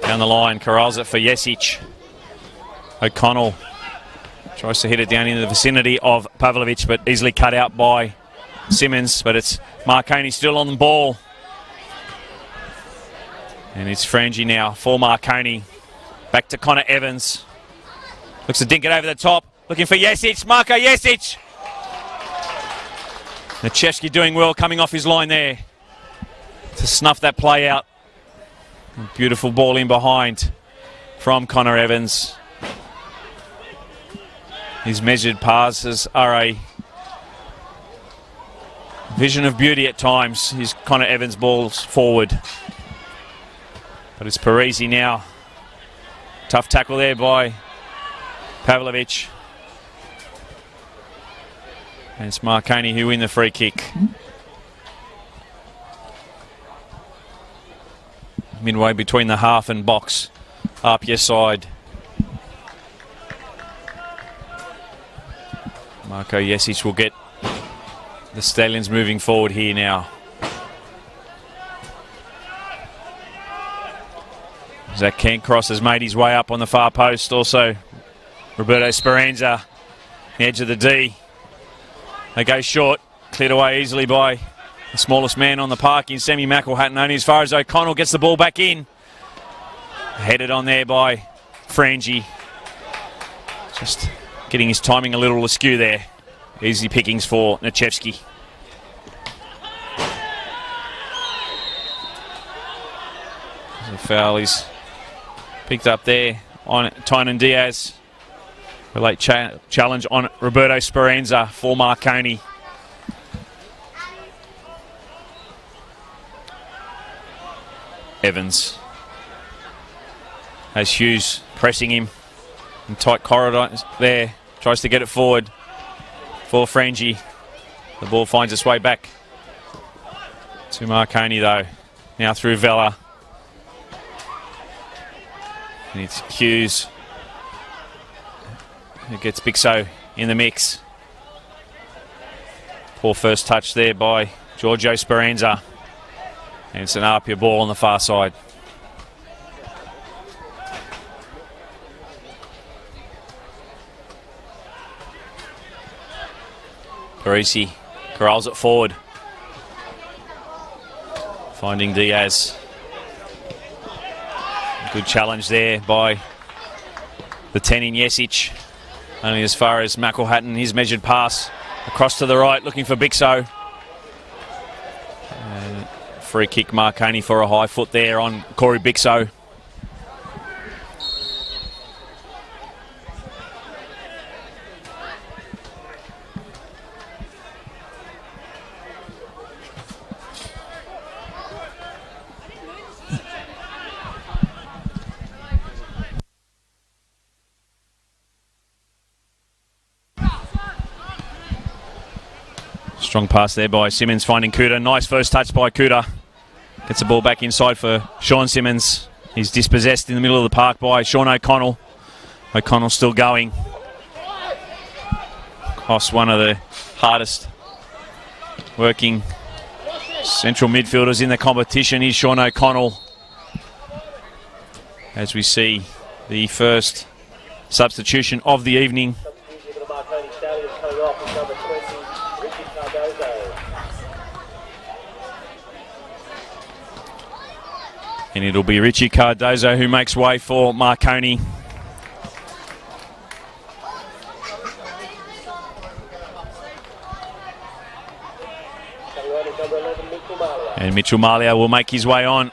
Down the line, corrals it for Jesic. O'Connell tries to hit it down in the vicinity of Pavlovic, but easily cut out by Simmons. But it's Marconi still on the ball. And it's Frangie now for Marconi. Back to Connor Evans. Looks to dink it over the top. Looking for Jesic. Marko Jesic. Nachevsky doing well, coming off his line there to snuff that play out. Beautiful ball in behind from Connor Evans. His measured passes are a vision of beauty at times. His Connor Evans balls forward. But it's Parisi now. Tough tackle there by Pavlovic. And it's Marconi who win the free kick. Midway between the half and box. APIA side. Marko Jesic will get the Stallions moving forward here now. Zach Cancross has made his way up on the far post. Also, Roberto Speranza, the edge of the D. They go short, cleared away easily by the smallest man on the park in Semi McElhatton, only as far as O'Connell gets the ball back in. Headed on there by Frangie. Just getting his timing a little askew there. Easy pickings for Nachevsky. The foul is picked up there on Tynan Diaz. A late challenge on Roberto Speranza for Marconi. Evans. As Hughes pressing him in tight corridor there. Tries to get it forward for Frangie. The ball finds its way back to Marconi though. Now through Vela. And it's Hughes who gets Bixo in the mix. Poor first touch there by Giorgio Speranza. And it's an APIA ball on the far side. Parisi corrals it forward. Finding Diaz. Good challenge there by the 10 in Jesic. Only as far as McElhatton, his measured pass across to the right, looking for Bixo. Free kick Marconi for a high foot there on Corey Bixo. Strong pass there by Simmons, finding Kuda. Nice first touch by Kuda. Gets the ball back inside for Sean Simmons. He's dispossessed in the middle of the park by Sean O'Connell. O'Connell still going. Costs one of the hardest working central midfielders in the competition is Sean O'Connell. As we see the first substitution of the evening. And it'll be Richie Cardozo who makes way for Marconi. And Mitchell Malia will make his way on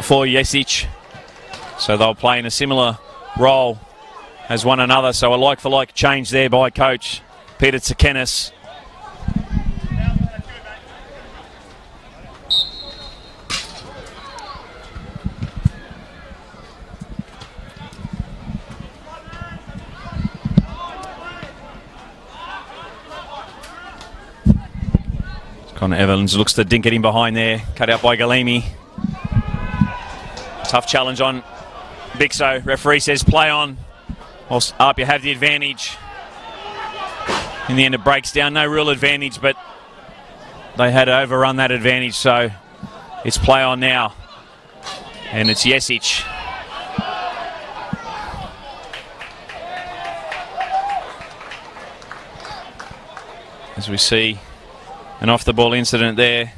for Jesic. So they'll play in a similar role as one another. So a like-for-like change there by coach Peter Tsakenis. Connor Evans looks to dink it in behind there. Cut out by Galimi. Tough challenge on Bixo. Referee says play on. Whilst APIA have the advantage. In the end it breaks down. No real advantage, but they had to overrun that advantage, so it's play on now. And it's Jesic. As we see an off-the-ball incident there.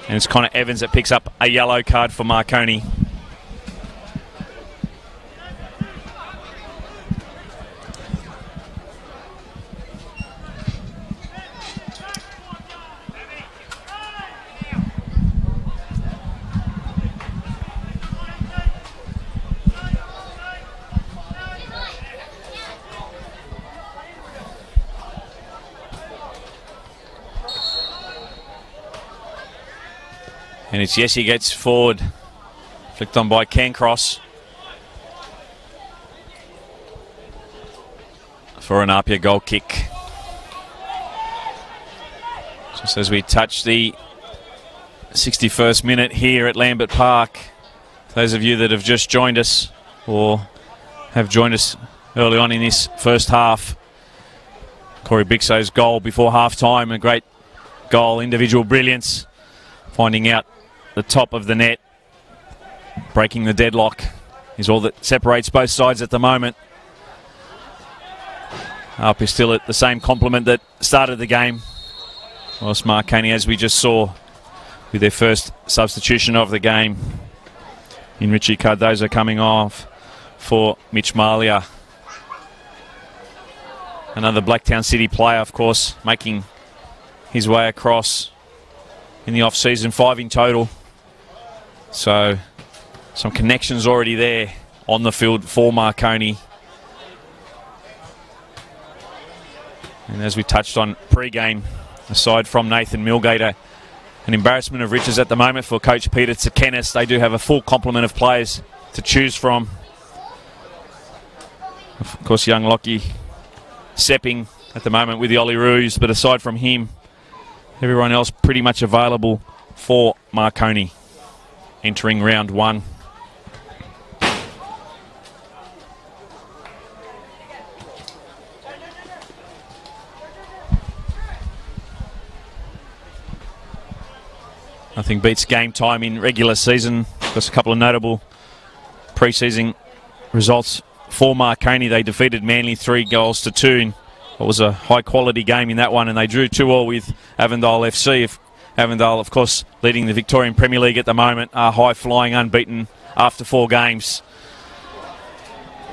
And it's Connor Evans that picks up a yellow card for Marconi. And it's Jesse gets forward. Flicked on by Cancross. For an APIA goal kick. Just as we touch the 61st minute here at Lambert Park. Those of you that have just joined us or have joined us early on in this first half. Corey Bixo's goal before half-time. A great goal, individual brilliance. Finding out the top of the net, breaking the deadlock is all that separates both sides at the moment. APIA still at the same complement that started the game. Whilst Marconi, as we just saw, with their first substitution of the game, in Richie Cardozo coming off for Mitch Malia. Another Blacktown City player, of course, making his way across in the off-season, 5 in total. So some connections already there on the field for Marconi. And as we touched on pre-game, aside from Nathan Milgate, an embarrassment of riches at the moment for Coach Peter Tsakenis. They do have a full complement of players to choose from. Of course, young Lockie Sepping at the moment with the Olyroos, but aside from him, everyone else pretty much available for Marconi entering round one. Nothing beats game time in regular season. Just a couple of notable pre-season results for Marconi. They defeated Manly 3-2 in what was a high-quality game in that one, and they drew 2-2 with Avondale FC. Avondale, of course, leading the Victorian Premier League at the moment, are high-flying, unbeaten after 4 games.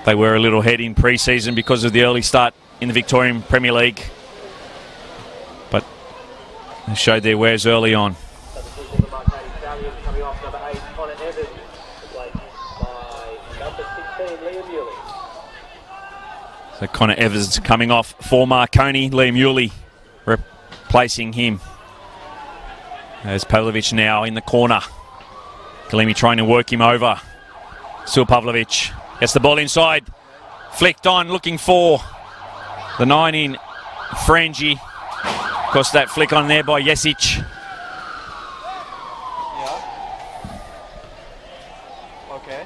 They were a little ahead in pre-season because of the early start in the Victorian Premier League, but they showed their wares early on. So Connor Evans coming off for Marconi. Liam Yulee replacing him. There's Pavlovic now in the corner. Galimi trying to work him over. Still Pavlovic. Gets the ball inside. Flicked on, looking for the 9 in Frangi. Of course, that flick on there by Jesic. Yeah. Okay.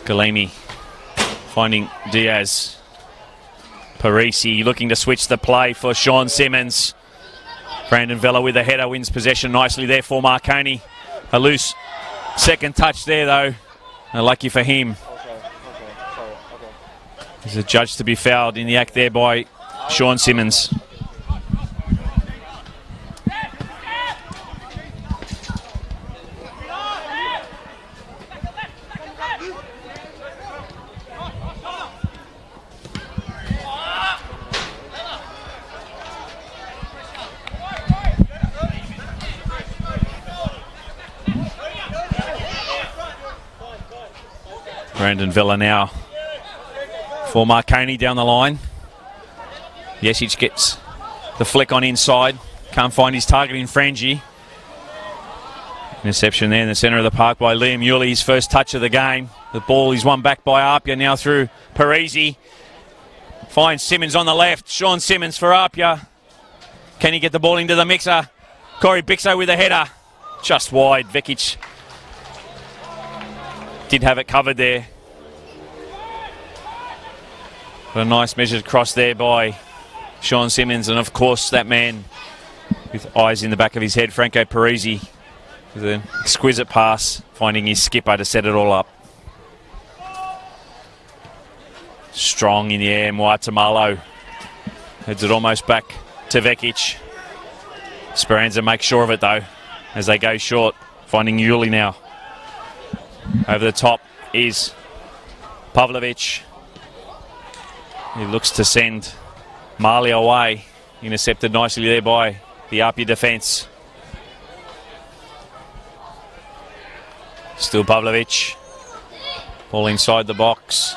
Galimi finding Diaz. Parisi looking to switch the play for Sean Simmons. Brandon Vella with a header wins possession nicely there for Marconi. A loose second touch there though. Lucky for him. Okay. Sorry. Okay. There's a judge to be fouled in the act there by Sean Simmons. Brandon Villa now for Marconi down the line. Jesic gets the flick on inside. Can't find his target in Frangi. Interception there in the centre of the park by Liam Yulee, his first touch of the game. The ball is won back by APIA now through Parisi. Finds Simmons on the left. Sean Simmons for APIA. Can he get the ball into the mixer? Corey Bixo with a header. Just wide. Vekic did have it covered there. But a nice measured cross there by Sean Simmons. And of course that man with eyes in the back of his head, Franco Parisi, with an exquisite pass, finding his skipper to set it all up. Strong in the air, Muatamalo. Heads it almost back to Vekic. Speranza makes sure of it though, as they go short, finding Yuli now. Over the top is Pavlovic. He looks to send Marley away. Intercepted nicely there by the APIA defence. Still Pavlovic. Ball inside the box.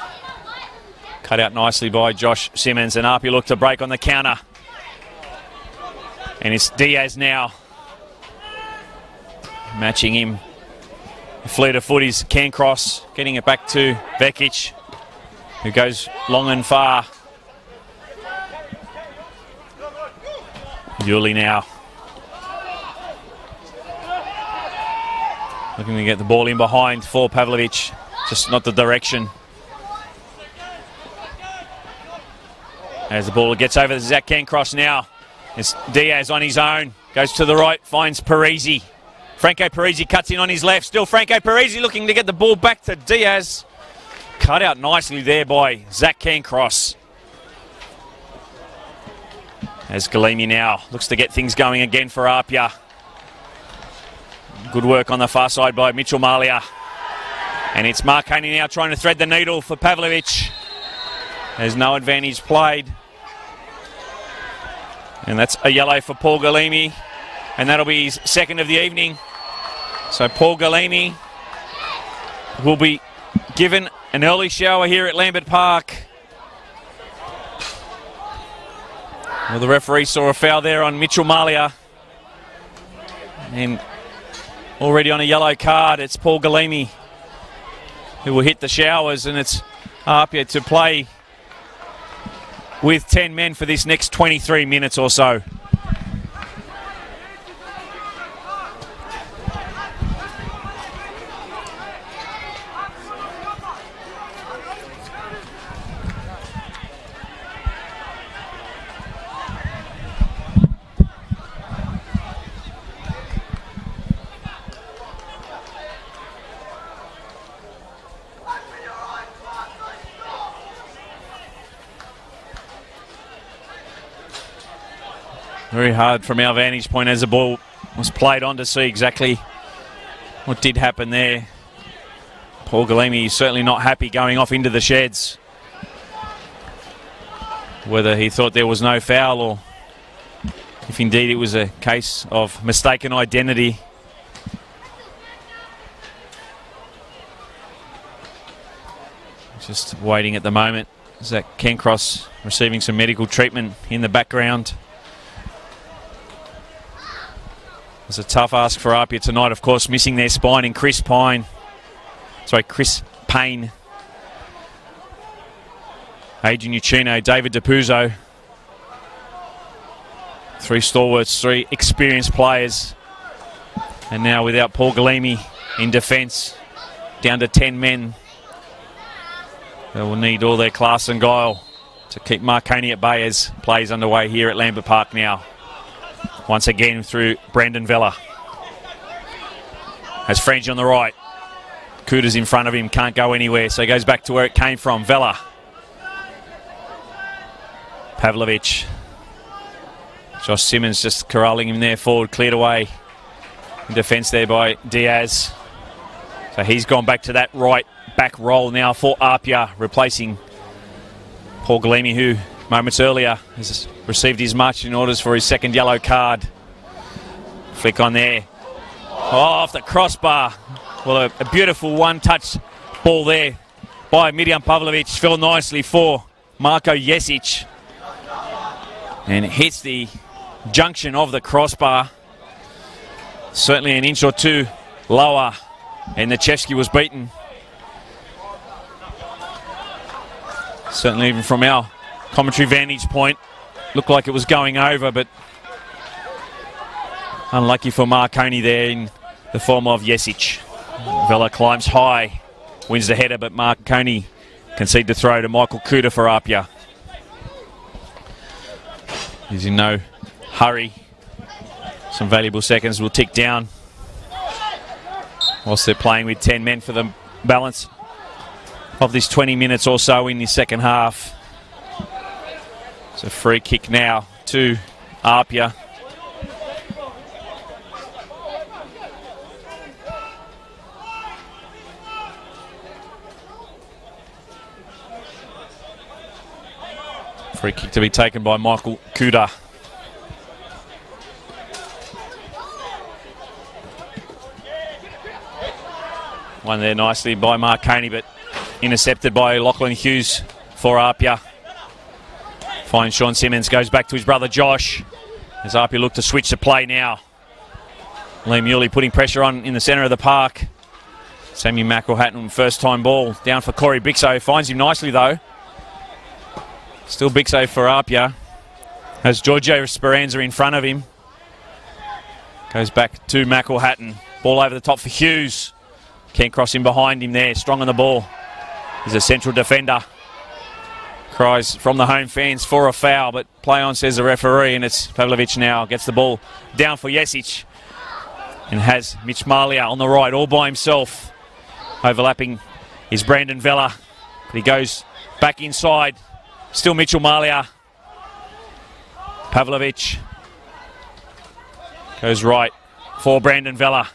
Cut out nicely by Josh Simmons, and APIA look to break on the counter. And it's Diaz now. Matching him. A fleet of foot is Cancross, getting it back to Vekic, who goes long and far. Yuli now. Looking to get the ball in behind for Pavlovic, just not the direction. As the ball gets over to Zach Cancross now. It's Diaz on his own. Goes to the right, finds Parisi. Franco Parisi cuts in on his left. Still Franco Parisi looking to get the ball back to Diaz. Cut out nicely there by Zach Cancross. As Galimi now looks to get things going again for APIA. Good work on the far side by Mitchell Malia. And it's Marconi now trying to thread the needle for Pavlovic. There's no advantage played. And that's a yellow for Paul Galimi. And that'll be his second of the evening. So Paul Galimi will be given an early shower here at Lambert Park. Well, the referee saw a foul there on Mitchell Malia. And already on a yellow card, it's Paul Galimi who will hit the showers, and it's APIA to play with 10 men for this next 23 minutes or so. Very hard from our vantage point as the ball was played on to see exactly what did happen there. Paul Galimi is certainly not happy going off into the sheds. Whether he thought there was no foul or if indeed it was a case of mistaken identity. Just waiting at the moment. Zach Cancross receiving some medical treatment in the background. It's a tough ask for APIA tonight, of course, missing their spine in Chris Payne. Adrian Uccino, David DiPuzzo. Three stalwarts, three experienced players. And now without Paul Galimi in defence, down to 10 men. They will need all their class and guile to keep Marconi at bay as plays underway here at Lambert Park now. Once again through Brandon Vella. Has Frangie on the right. Cooter's in front of him, can't go anywhere, so he goes back to where it came from. Vella. Pavlovic. Josh Simmons just corralling him there forward, cleared away. In defence there by Diaz. So he's gone back to that right back role now for APIA, replacing Paul Galimi, who moments earlier has received his marching orders for his second yellow card. Flick on there. Oh, off the crossbar. Well, a beautiful one-touch ball there by Mirjam Pavlovic. Fell nicely for Marko Jesic. And it hits the junction of the crossbar. Certainly an inch or two lower. And Nechevsky was beaten. Certainly even from our commentary vantage point, looked like it was going over, but Unlucky for Marconi there in the form of Jesic. Vela climbs high, wins the header, but Marconi concede the throw to Michael Kuda for APIA. He's in no hurry. Some valuable seconds will tick down whilst they're playing with 10 men for the balance of this 20 minutes or so in the second half. It's a free kick now to APIA. Free kick to be taken by Michael Kuda. One there nicely by Marconi, but intercepted by Lachlan Hughes for APIA. Finds Sean Simmons, goes back to his brother Josh as APIA look to switch the play now. Liam Yuley putting pressure on in the centre of the park. Sammy McElhatton, first time ball down for Corey Bixo, finds him nicely though. Still Bixo for APIA. Has Giorgio Speranza in front of him. Goes back to McElhatton. Ball over the top for Hughes. Can't cross him behind him there. Strong on the ball. He's a central defender. Cries from the home fans for a foul, but play on, says the referee, and it's Pavlovic now. Gets the ball down for Jesic. And has Mitch Malia on the right, all by himself. Overlapping is Brandon Vela. But he goes back inside. Still Mitchell Malia. Pavlovic goes right for Brandon Vela.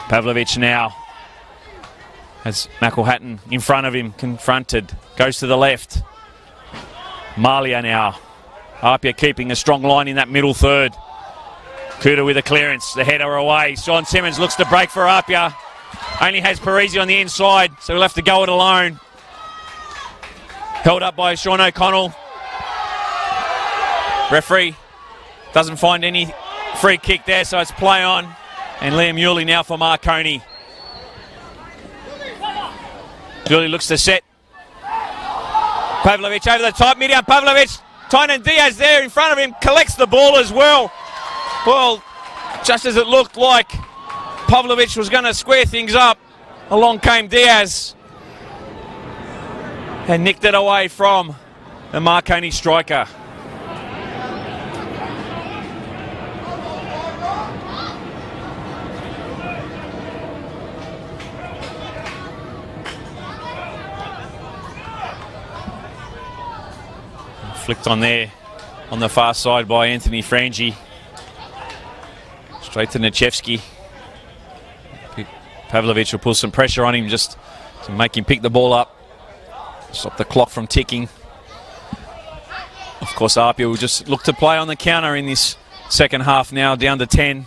Pavlovic now has McElhatton in front of him, confronted. Goes to the left. Malia now. APIA keeping a strong line in that middle third. Kuda with a clearance. The header away. Sean Simmons looks to break for APIA. Only has Parisi on the inside, so he'll have to go it alone. Held up by Sean O'Connell. Referee doesn't find any free kick there, so it's play on. And Liam Yuley now for Marconi. Yuley looks to set. Pavlovic over the top, medium. Pavlovic, Tynan Diaz there in front of him, collects the ball as well. Well, just as it looked like Pavlovic was going to square things up, along came Diaz and nicked it away from the Marconi striker. Flicked on there on the far side by Anthony Frangi. Straight to Nichevsky. Pavlovic will pull some pressure on him just to make him pick the ball up. Stop the clock from ticking. Of course, APIA will just look to play on the counter in this second half now, down to 10.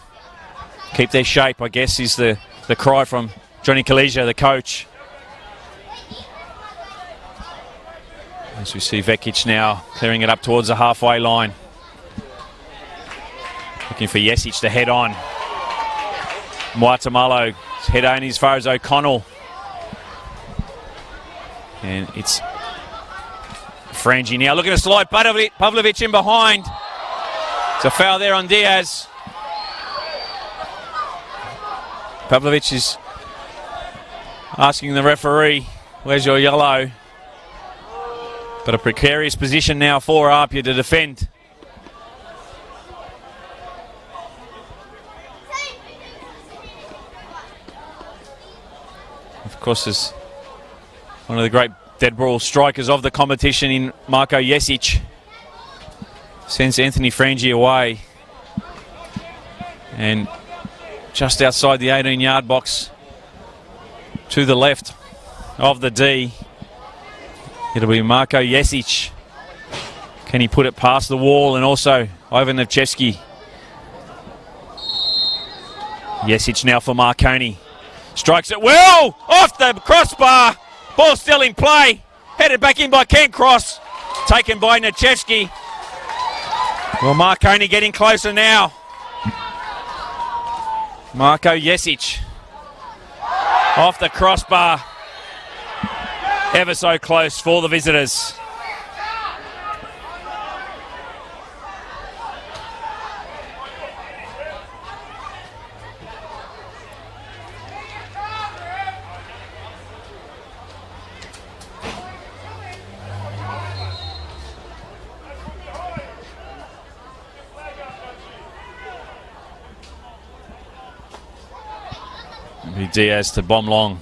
Keep their shape, I guess, is the cry from Johnny Kalesia, the coach. As we see Vekic now clearing it up towards the halfway line. Looking for Jesic to head on. Muatamalo head only as far as O'Connell. And it's Frangi now looking to slide Pavlovic in behind. It's a foul there on Diaz. Pavlovic is asking the referee, where's your yellow? But a precarious position now for APIA to defend. Of course, there's one of the great dead ball strikers of the competition in Marko Jesic. Sends Anthony Frangi away. And just outside the 18-yard box to the left of the D. It'll be Marko Jesic. Can he put it past the wall? And also Ivan Nevchevsky. Jesic now for Marconi. Strikes it well off the crossbar. Ball still in play. Headed back in by Cancross. Taken by Nevchevsky. Well, Marconi getting closer now. Marko Jesic. Off the crossbar. Ever so close for the visitors. Diaz to bomb long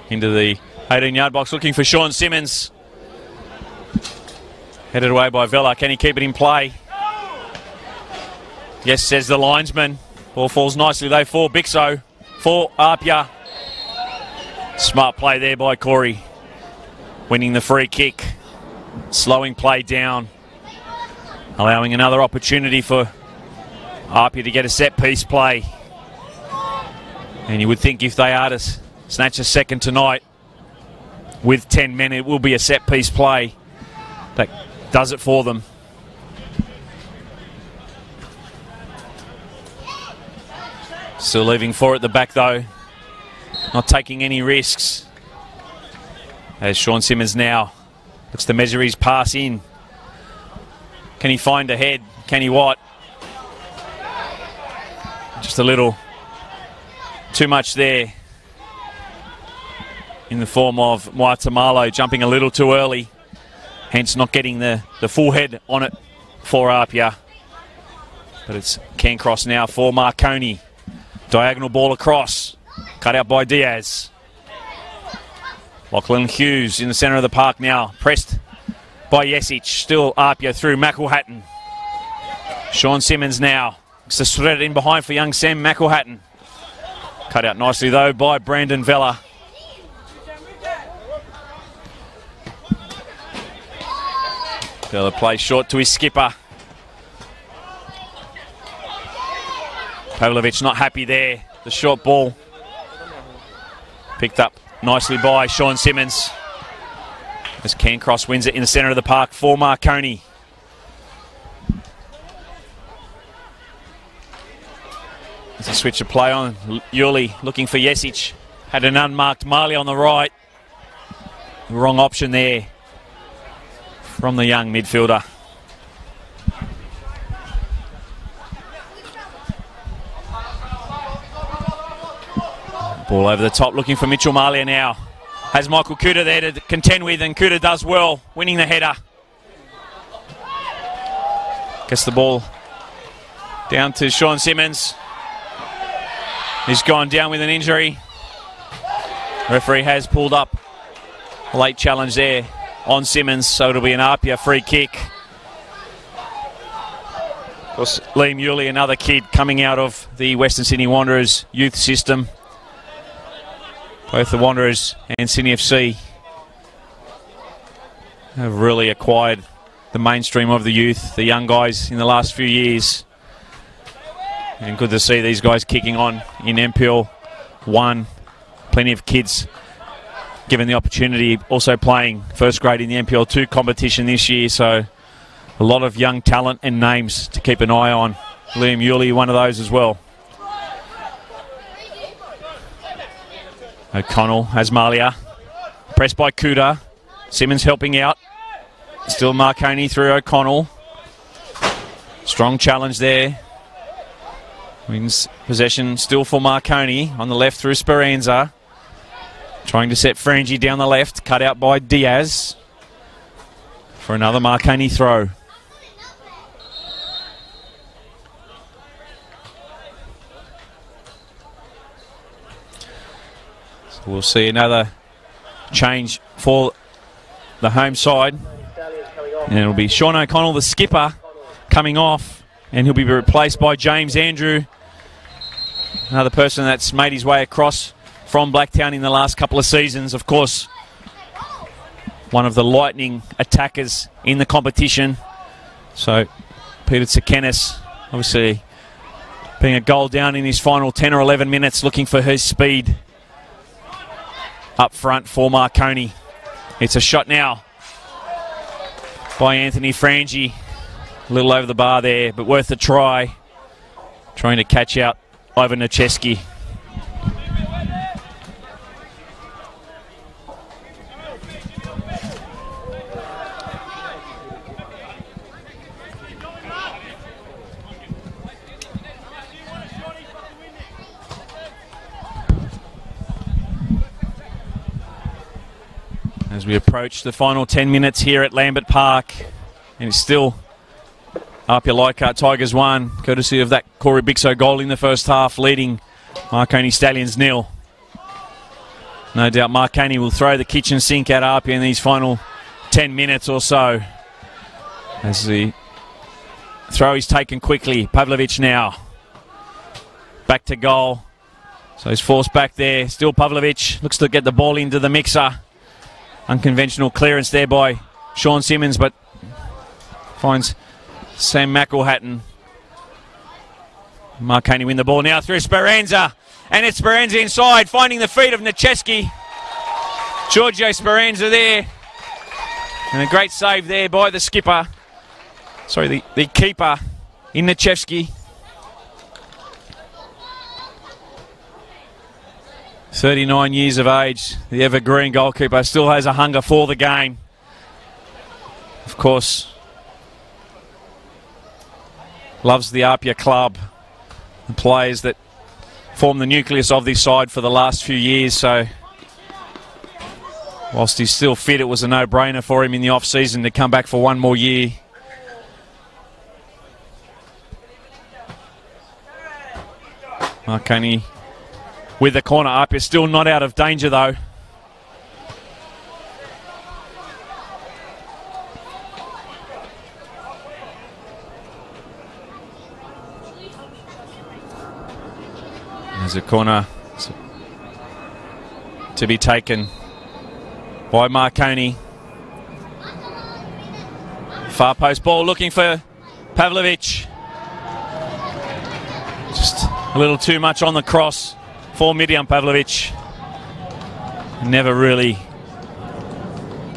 into the 18-yard box, looking for Sean Simmons. Headed away by Vella. Can he keep it in play? Yes, says the linesman. Ball falls nicely though for Bixo, for APIA. Smart play there by Corey. Winning the free kick. Slowing play down. Allowing another opportunity for APIA to get a set-piece play. And you would think if they are to snatch a second tonight, with 10 men, it will be a set-piece play that does it for them. Still leaving 4 at the back though. Not taking any risks. As Sean Simmons now looks to measure his pass in. Can he find a head? Can he what? Just a little too much there in the form of Waitamalo jumping a little too early. Hence not getting the full head on it for APIA. But it's Cancross now for Marconi. Diagonal ball across. Cut out by Diaz. Lachlan Hughes in the centre of the park now. Pressed by Yesic. Still APIA through McElhatton. Sean Simmons now. It's to thread it in behind for young Sam McElhatton. Cut out nicely though by Brandon Vella. Vella plays short to his skipper. Pavlovic not happy there. The short ball picked up nicely by Sean Simmons. As Cancross wins it in the centre of the park for Marconi. There's a switch of play on. Yuli looking for Yesic. Had an unmarked Marley on the right. Wrong option there from the young midfielder. Ball over the top, looking for Mitchell Malia now. Has Michael Kuda there to contend with, and Kuda does well, winning the header. Gets the ball down to Sean Simmons. He's gone down with an injury. Referee has pulled up a late challenge there on Simmons, so it'll be an APIA free kick. Of course, Liam Yuli, another kid coming out of the Western Sydney Wanderers youth system. Both the Wanderers and Sydney FC have really acquired the mainstream of the youth, the young guys in the last few years. And good to see these guys kicking on in NPL 1. Plenty of kids given the opportunity, also playing first grade in the NPL 2 competition this year. So a lot of young talent and names to keep an eye on. Liam Yuli, one of those as well. O'Connell has Malia. Pressed by Kuda. Simmons helping out. Still Marconi through O'Connell. Strong challenge there. Wins possession still for Marconi. On the left through Speranza. Trying to set Frangie down the left. Cut out by Diaz. For another Marconi throw. We'll see another change for the home side. And it'll be Sean O'Connell, the skipper, coming off. And he'll be replaced by James Andrew. Another person that's made his way across from Blacktown in the last couple of seasons. Of course, one of the lightning attackers in the competition. So, Peter Tsakenis, obviously, being a goal down in his final 10 or 11 minutes, looking for his speed up front for Marconi. It's a shot now by Anthony Frangie. A little over the bar there, but worth a try. Trying to catch out Ivan Nacheski. As we approach the final 10 minutes here at Lambert Park, and it's still APIA Leichhardt Tigers 1, courtesy of that Corey Bixo goal in the first half, leading Marconi Stallions 0. No doubt Marconi will throw the kitchen sink at APIA in these final 10 minutes or so. As the throw is taken quickly. Pavlovic now. Back to goal. So he's forced back there. Still Pavlovic. Looks to get the ball into the mixer. Unconventional clearance there by Sean Simmons, but finds Sam McElhatton. Marconi win the ball now through Speranza. And it's Speranza inside, finding the feet of Nichevsky. Giorgio Speranza there. And a great save there by the skipper. Sorry, the keeper in Nichevsky. 39 years of age, the evergreen goalkeeper still has a hunger for the game. Of course, loves the APIA club, the players that form the nucleus of this side for the last few years. So whilst he's still fit, it was a no-brainer for him in the off-season to come back for one more year. Marconi with the corner up, is still not out of danger though. There's a corner to be taken by Marconi. Far post ball looking for Pavlovic. Just a little too much on the cross for Midyan Pavlovic. Never really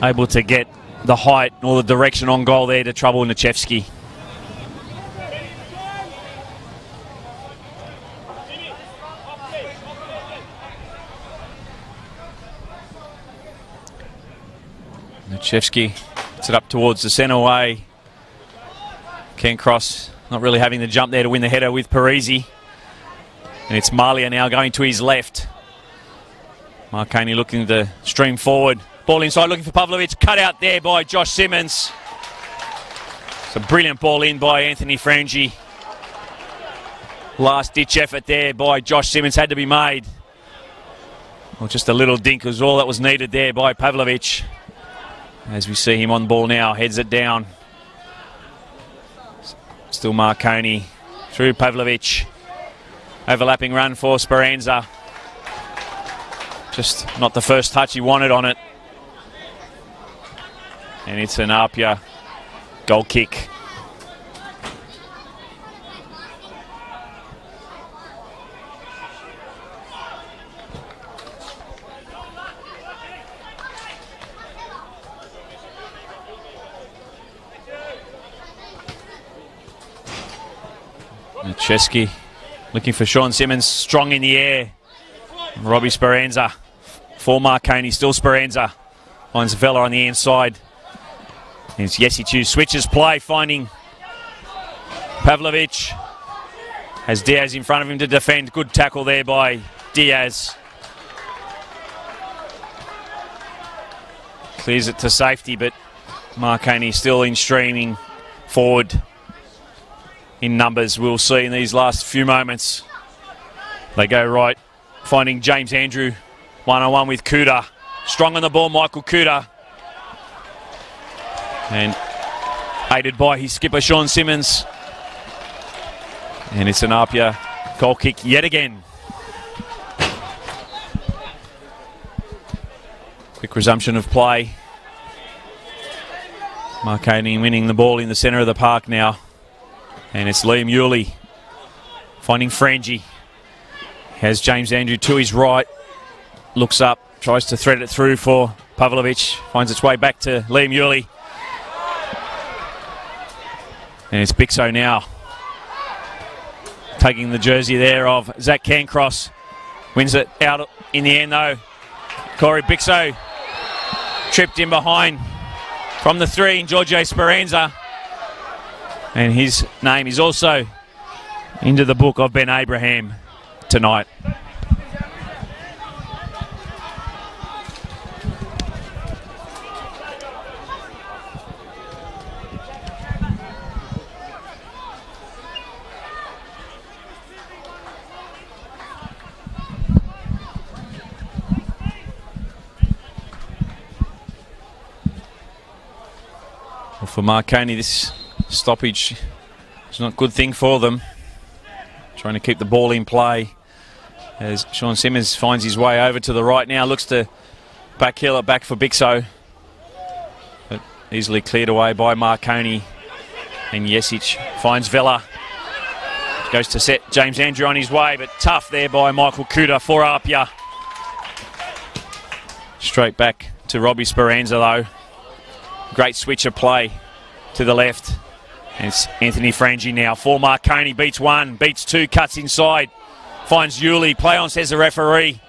able to get the height or the direction on goal there to trouble Nichevsky. Nichevsky puts it up towards the centre way. Cairncross not really having the jump there to win the header with Parisi. And it's Malia now going to his left. Marconi looking to stream forward. Ball inside looking for Pavlovic. Cut out there by Josh Simmons. It's a brilliant ball in by Anthony Frangi. Last ditch effort there by Josh Simmons had to be made. Well, just a little dink was all that was needed there by Pavlovic. As we see him on the ball now, heads it down. Still Marconi through Pavlovic. Overlapping run for Speranza. Just not the first touch he wanted on it. And it's an APIA goal kick. Chesky looking for Sean Simmons, strong in the air. Robbie Speranza for Marconi, still Speranza. Finds Vella on the inside. It's Yesitu, switches play, finding Pavlovic. Has Diaz in front of him to defend. Good tackle there by Diaz. Clears it to safety, but Marconi still in streaming forward. In numbers, we'll see in these last few moments. They go right, finding James Andrew, one-on-one with Kuda. Strong on the ball, Michael Kuda. And aided by his skipper, Sean Simmons. And it's an APIA goal kick yet again. Quick resumption of play. Marconi winning the ball in the centre of the park now. And it's Liam Yulee finding Frangi. Has James Andrew to his right. Looks up, tries to thread it through for Pavlovic. Finds its way back to Liam Yulee. And it's Bixo now. Taking the jersey there of Zach Cairncross. Wins it out in the end though. Corey Bixo tripped in behind from the three in Giorgio Speranza. And his name is also into the book of Ben Abraham tonight. Well, for Marconi, this stoppage is not a good thing for them. Trying to keep the ball in play as Sean Simmons finds his way over to the right now. Looks to backheel it back for Bixo. But easily cleared away by Marconi. And Jesic finds Vela. Goes to set James Andrew on his way, but tough there by Michael Kuda for APIA. Straight back to Robbie Speranza though. Great switch of play to the left. And it's Anthony Frangi now for Marconi. Beats one, beats two, cuts inside. Finds Yuli. Play on, says the referee.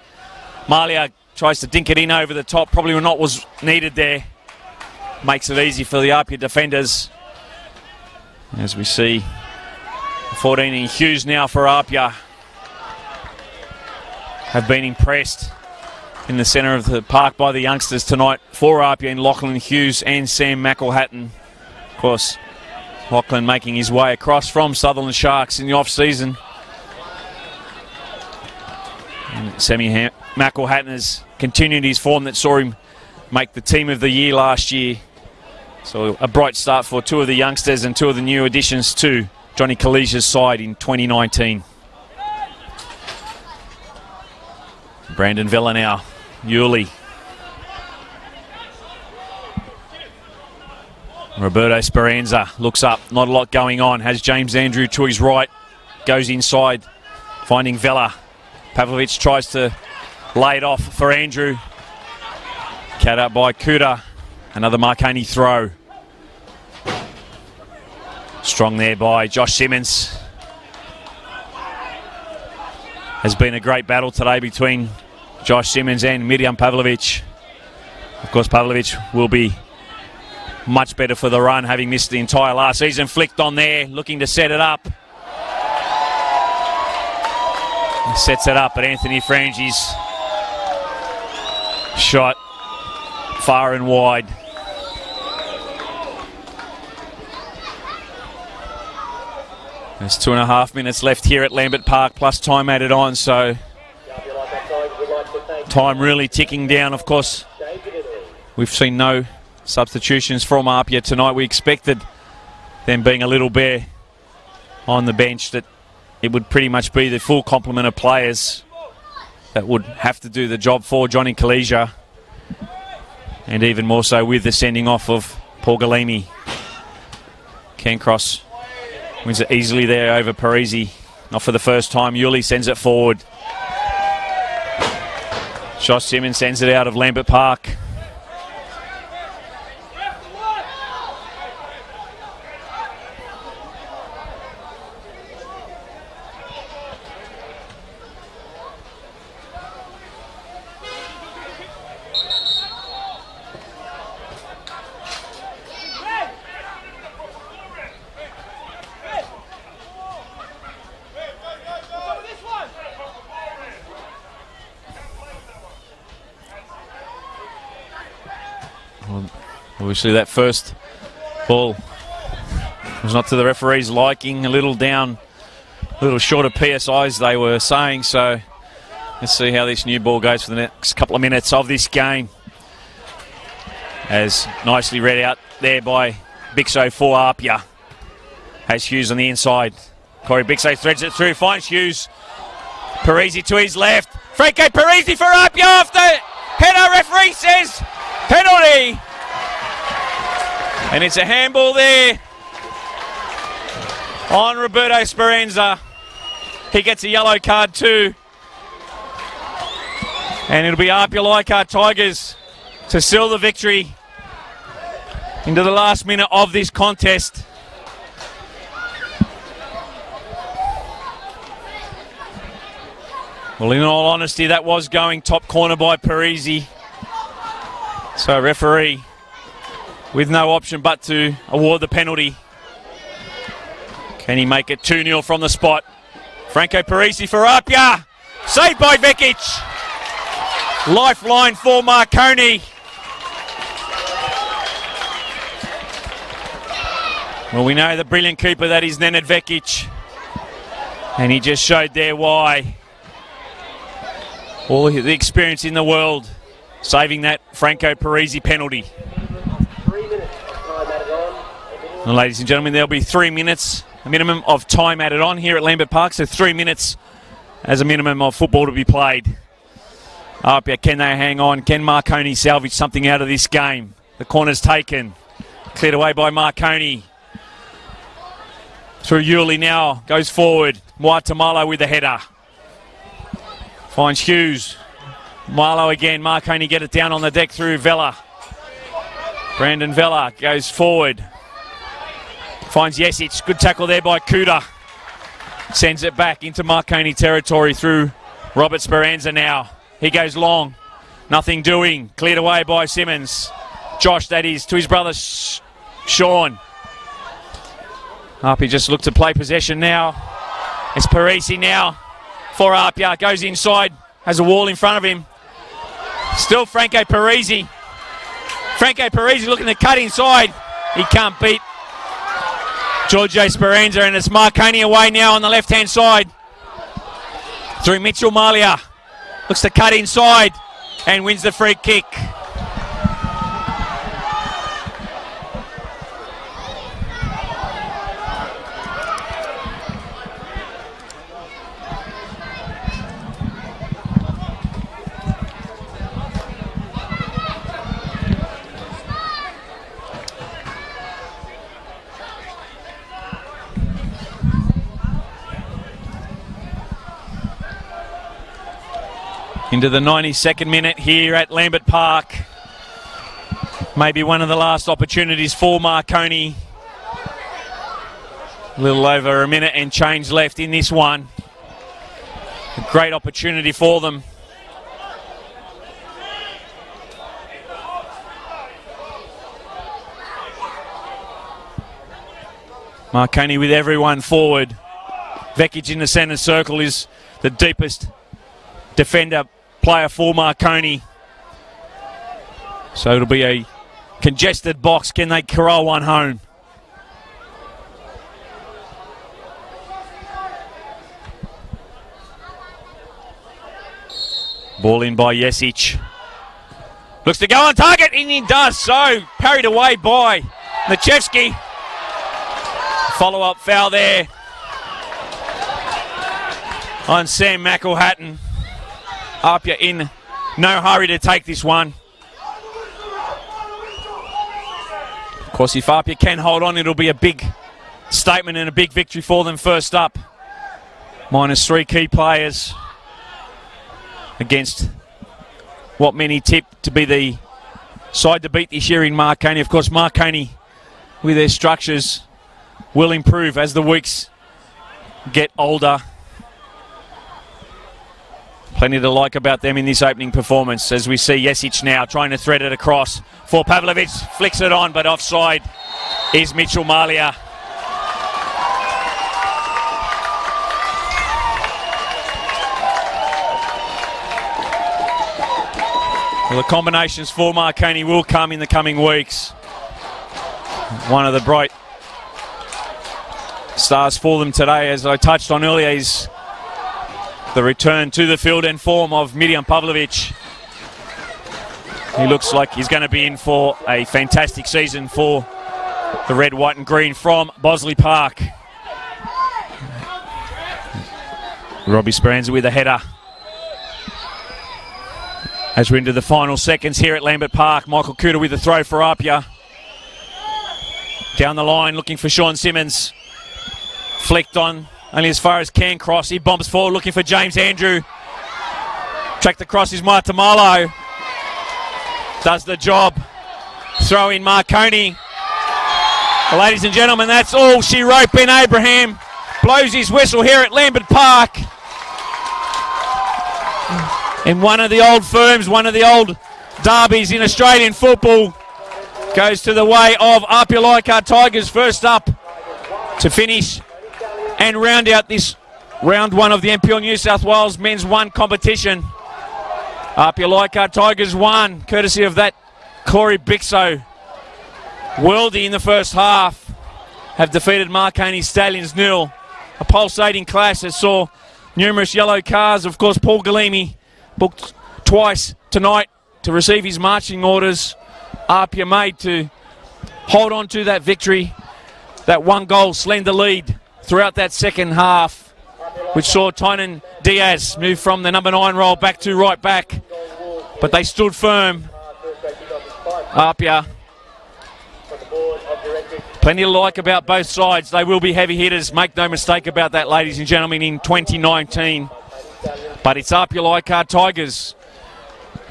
Malia tries to dink it in over the top. Probably not was needed there. Makes it easy for the APIA defenders. As we see 14 in Hughes now for APIA. Have been impressed in the centre of the park by the youngsters tonight for APIA in Lachlan Hughes and Sam McElhatton. Of course, Lachlan making his way across from Sutherland Sharks in the off-season. And Sammy McElhatton has continued his form that saw him make the team of the year last year. So a bright start for two of the youngsters and two of the new additions to Johnny Kalisia's side in 2019. Brandon Vella now. Yuli. Roberto Speranza looks up. Not a lot going on. Has James Andrew to his right. Goes inside. Finding Vella. Pavlovic tries to lay it off for Andrew. Cut out by Kuda. Another Marconi throw. Strong there by Josh Simmons. Has been a great battle today between Josh Simmons and Mirjam Pavlovic. Of course, Pavlovic will be much better for the run, having missed the entire last season. Flicked on there, looking to set it up. He sets it up, but Anthony Frangi's shot far and wide. There's 2.5 minutes left here at Lambert Park, plus time added on, so time really ticking down. Of course, we've seen no substitutions from APIA tonight. We expected them being a little bare on the bench, that it would pretty much be the full complement of players that would have to do the job for Johnny Kalisia, and even more so with the sending off of Paul Galimi. Cancross wins it easily there over Parisi. Not for the first time. Yuli sends it forward. Josh Simmons sends it out of Lambert Park. Obviously that first ball was not to the referee's liking, a little down, a little short of PSIs they were saying, so let's see how this new ball goes for the next couple of minutes of this game. As nicely read out there by Bixo for APIA. Has Hughes on the inside. Corey Bixo threads it through, finds Hughes. Parisi to his left. Franco Parisi for APIA off the header. Referee says penalty. And it's a handball there on Roberto Speranza. He gets a yellow card too. And it'll be APIA Leichhardt Tigers to seal the victory into the last minute of this contest. Well, in all honesty, that was going top corner by Parisi. So referee with no option but to award the penalty. Can he make it 2-0 from the spot? Franco Parisi for APIA. Saved by Vekic. Lifeline for Marconi. Well, we know the brilliant keeper that is Nenad Vekic. And he just showed there why. All the experience in the world saving that Franco Parisi penalty. 3 minutes, time added on. And ladies and gentlemen, there'll be 3 minutes, a minimum of time added on here at Lambert Park, so 3 minutes as a minimum of football to be played. APIA, can they hang on? Can Marconi salvage something out of this game? The corner's taken. Cleared away by Marconi. Through Yuli now, goes forward. Tamalo with the header. Finds Hughes. Marlowe again. Marconi get it down on the deck through Vella. Brandon Vella goes forward. Finds Jesic. Good tackle there by Kuda. Sends it back into Marconi territory through Robert Speranza now. He goes long. Nothing doing. Cleared away by Simmons. Josh, that is, to his brother Sean. APIA just looked to play possession now. It's Parisi now for APIA. Goes inside. Has a wall in front of him. Still Franco Parisi. Franco Parisi looking to cut inside. He can't beat Giorgio Speranza, and it's Marconi away now on the left-hand side. Through Mitchell Malia. Looks to cut inside and wins the free kick. Into the 92nd minute here at Lambert Park. Maybe one of the last opportunities for Marconi. A little over a minute and change left in this one. A great opportunity for them. Marconi with everyone forward. Vekic in the centre circle is the deepest defender player for Marconi. So it'll be a congested box. Can they corral one home? Ball in by Jesic. Looks to go on target, and he does so. Parried away by Nachevsky. Follow-up foul there on Sam McElhatton. APIA in no hurry to take this one. Of course, if APIA can hold on, it'll be a big statement and a big victory for them first up. Minus 3 key players against what many tip to be the side to beat this year in Marconi. Of course, Marconi, with their structures, will improve as the weeks get older. Plenty to like about them in this opening performance, as we see Jesic now trying to thread it across for Pavlovic. Flicks it on, but offside is Mitchell Malia. Well, the combinations for Marconi will come in the coming weeks. One of the bright stars for them today, as I touched on earlier, is the return to the field and form of Miljan Pavlovic. He looks like he's going to be in for a fantastic season for the red, white and green from Bosley Park. Robbie Speranza with a header. As we're into the final seconds here at Lambert Park, Michael Kuda with the throw for APIA. Down the line looking for Sean Simmons. Flicked on. Only as far as Cancross. He bombs forward looking for James Andrew. Tracked across is Martamalo. Does the job. Throw in Marconi. Well, ladies and gentlemen, that's all she wrote. Ben Abraham blows his whistle here at Lambert Park. And one of the old firms, one of the old derbies in Australian football goes to the way of APIA Leichhardt Tigers. First up to finish and round out this round one of the NPL New South Wales Men's 1 competition. APIA Leichhardt Tigers 1, courtesy of that Corey Bixo worldie in the first half, have defeated Marconi Stallions 0. A pulsating clash that saw numerous yellow cards. Of course, Paul Galimi booked twice tonight to receive his marching orders. APIA made to hold on to that victory that 1-goal slender lead throughout that second half, which saw Tynan Diaz move from the number 9 role back to right back. But they stood firm. APIA. Plenty to like about both sides. They will be heavy hitters. Make no mistake about that, ladies and gentlemen, in 2019. But it's APIA Leichhardt Tigers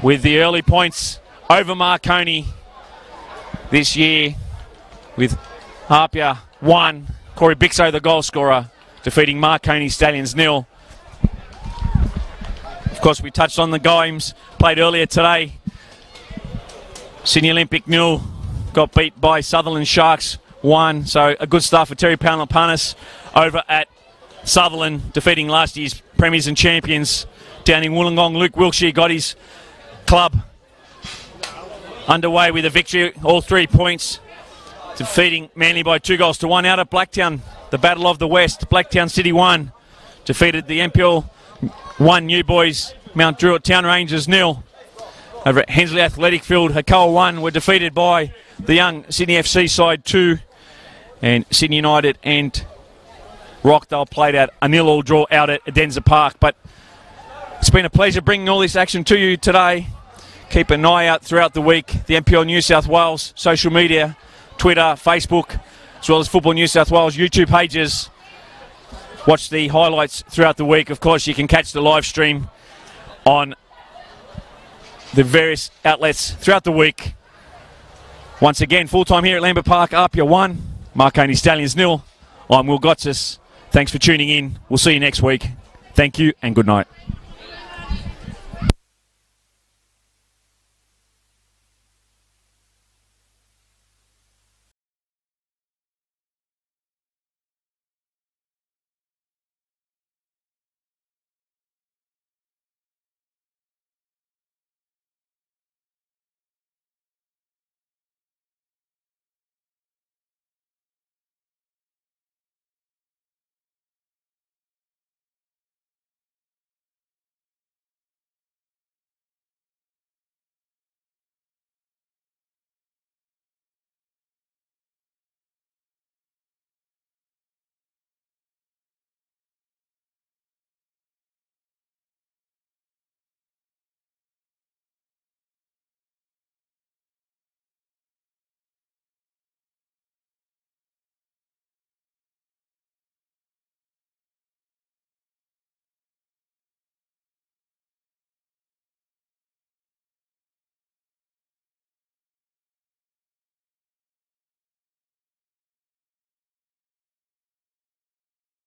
with the early points over Marconi this year, with APIA 1, Corey Bixo the goal scorer, defeating Marconi Stallions 0. Of course, we touched on the games played earlier today. Sydney Olympic 0, got beat by Sutherland Sharks 1. So a good start for Terry Palmapanis over at Sutherland, defeating last year's premiers and champions down in Wollongong. Luke Wiltshire got his club underway with a victory, all 3 points, defeating Manly by 2-1 out at Blacktown. The Battle of the West, Blacktown City 1 defeated the NPL 1 New Boys, Mount Druitt Town Rangers 0. Over at Hensley Athletic Field, Hakoa 1 were defeated by the young Sydney FC side 2, and Sydney United and Rockdale played out a 0-0 draw out at Adenza Park. But it's been a pleasure bringing all this action to you today. Keep an eye out throughout the week. The NPL New South Wales social media, Twitter, Facebook, as well as Football New South Wales YouTube pages. Watch the highlights throughout the week. Of course, you can catch the live stream on the various outlets throughout the week. Once again, full-time here at Lambert Park, APIA 1, Marconi Stallions 0. I'm Will Gotsis. Thanks for tuning in. We'll see you next week. Thank you and good night.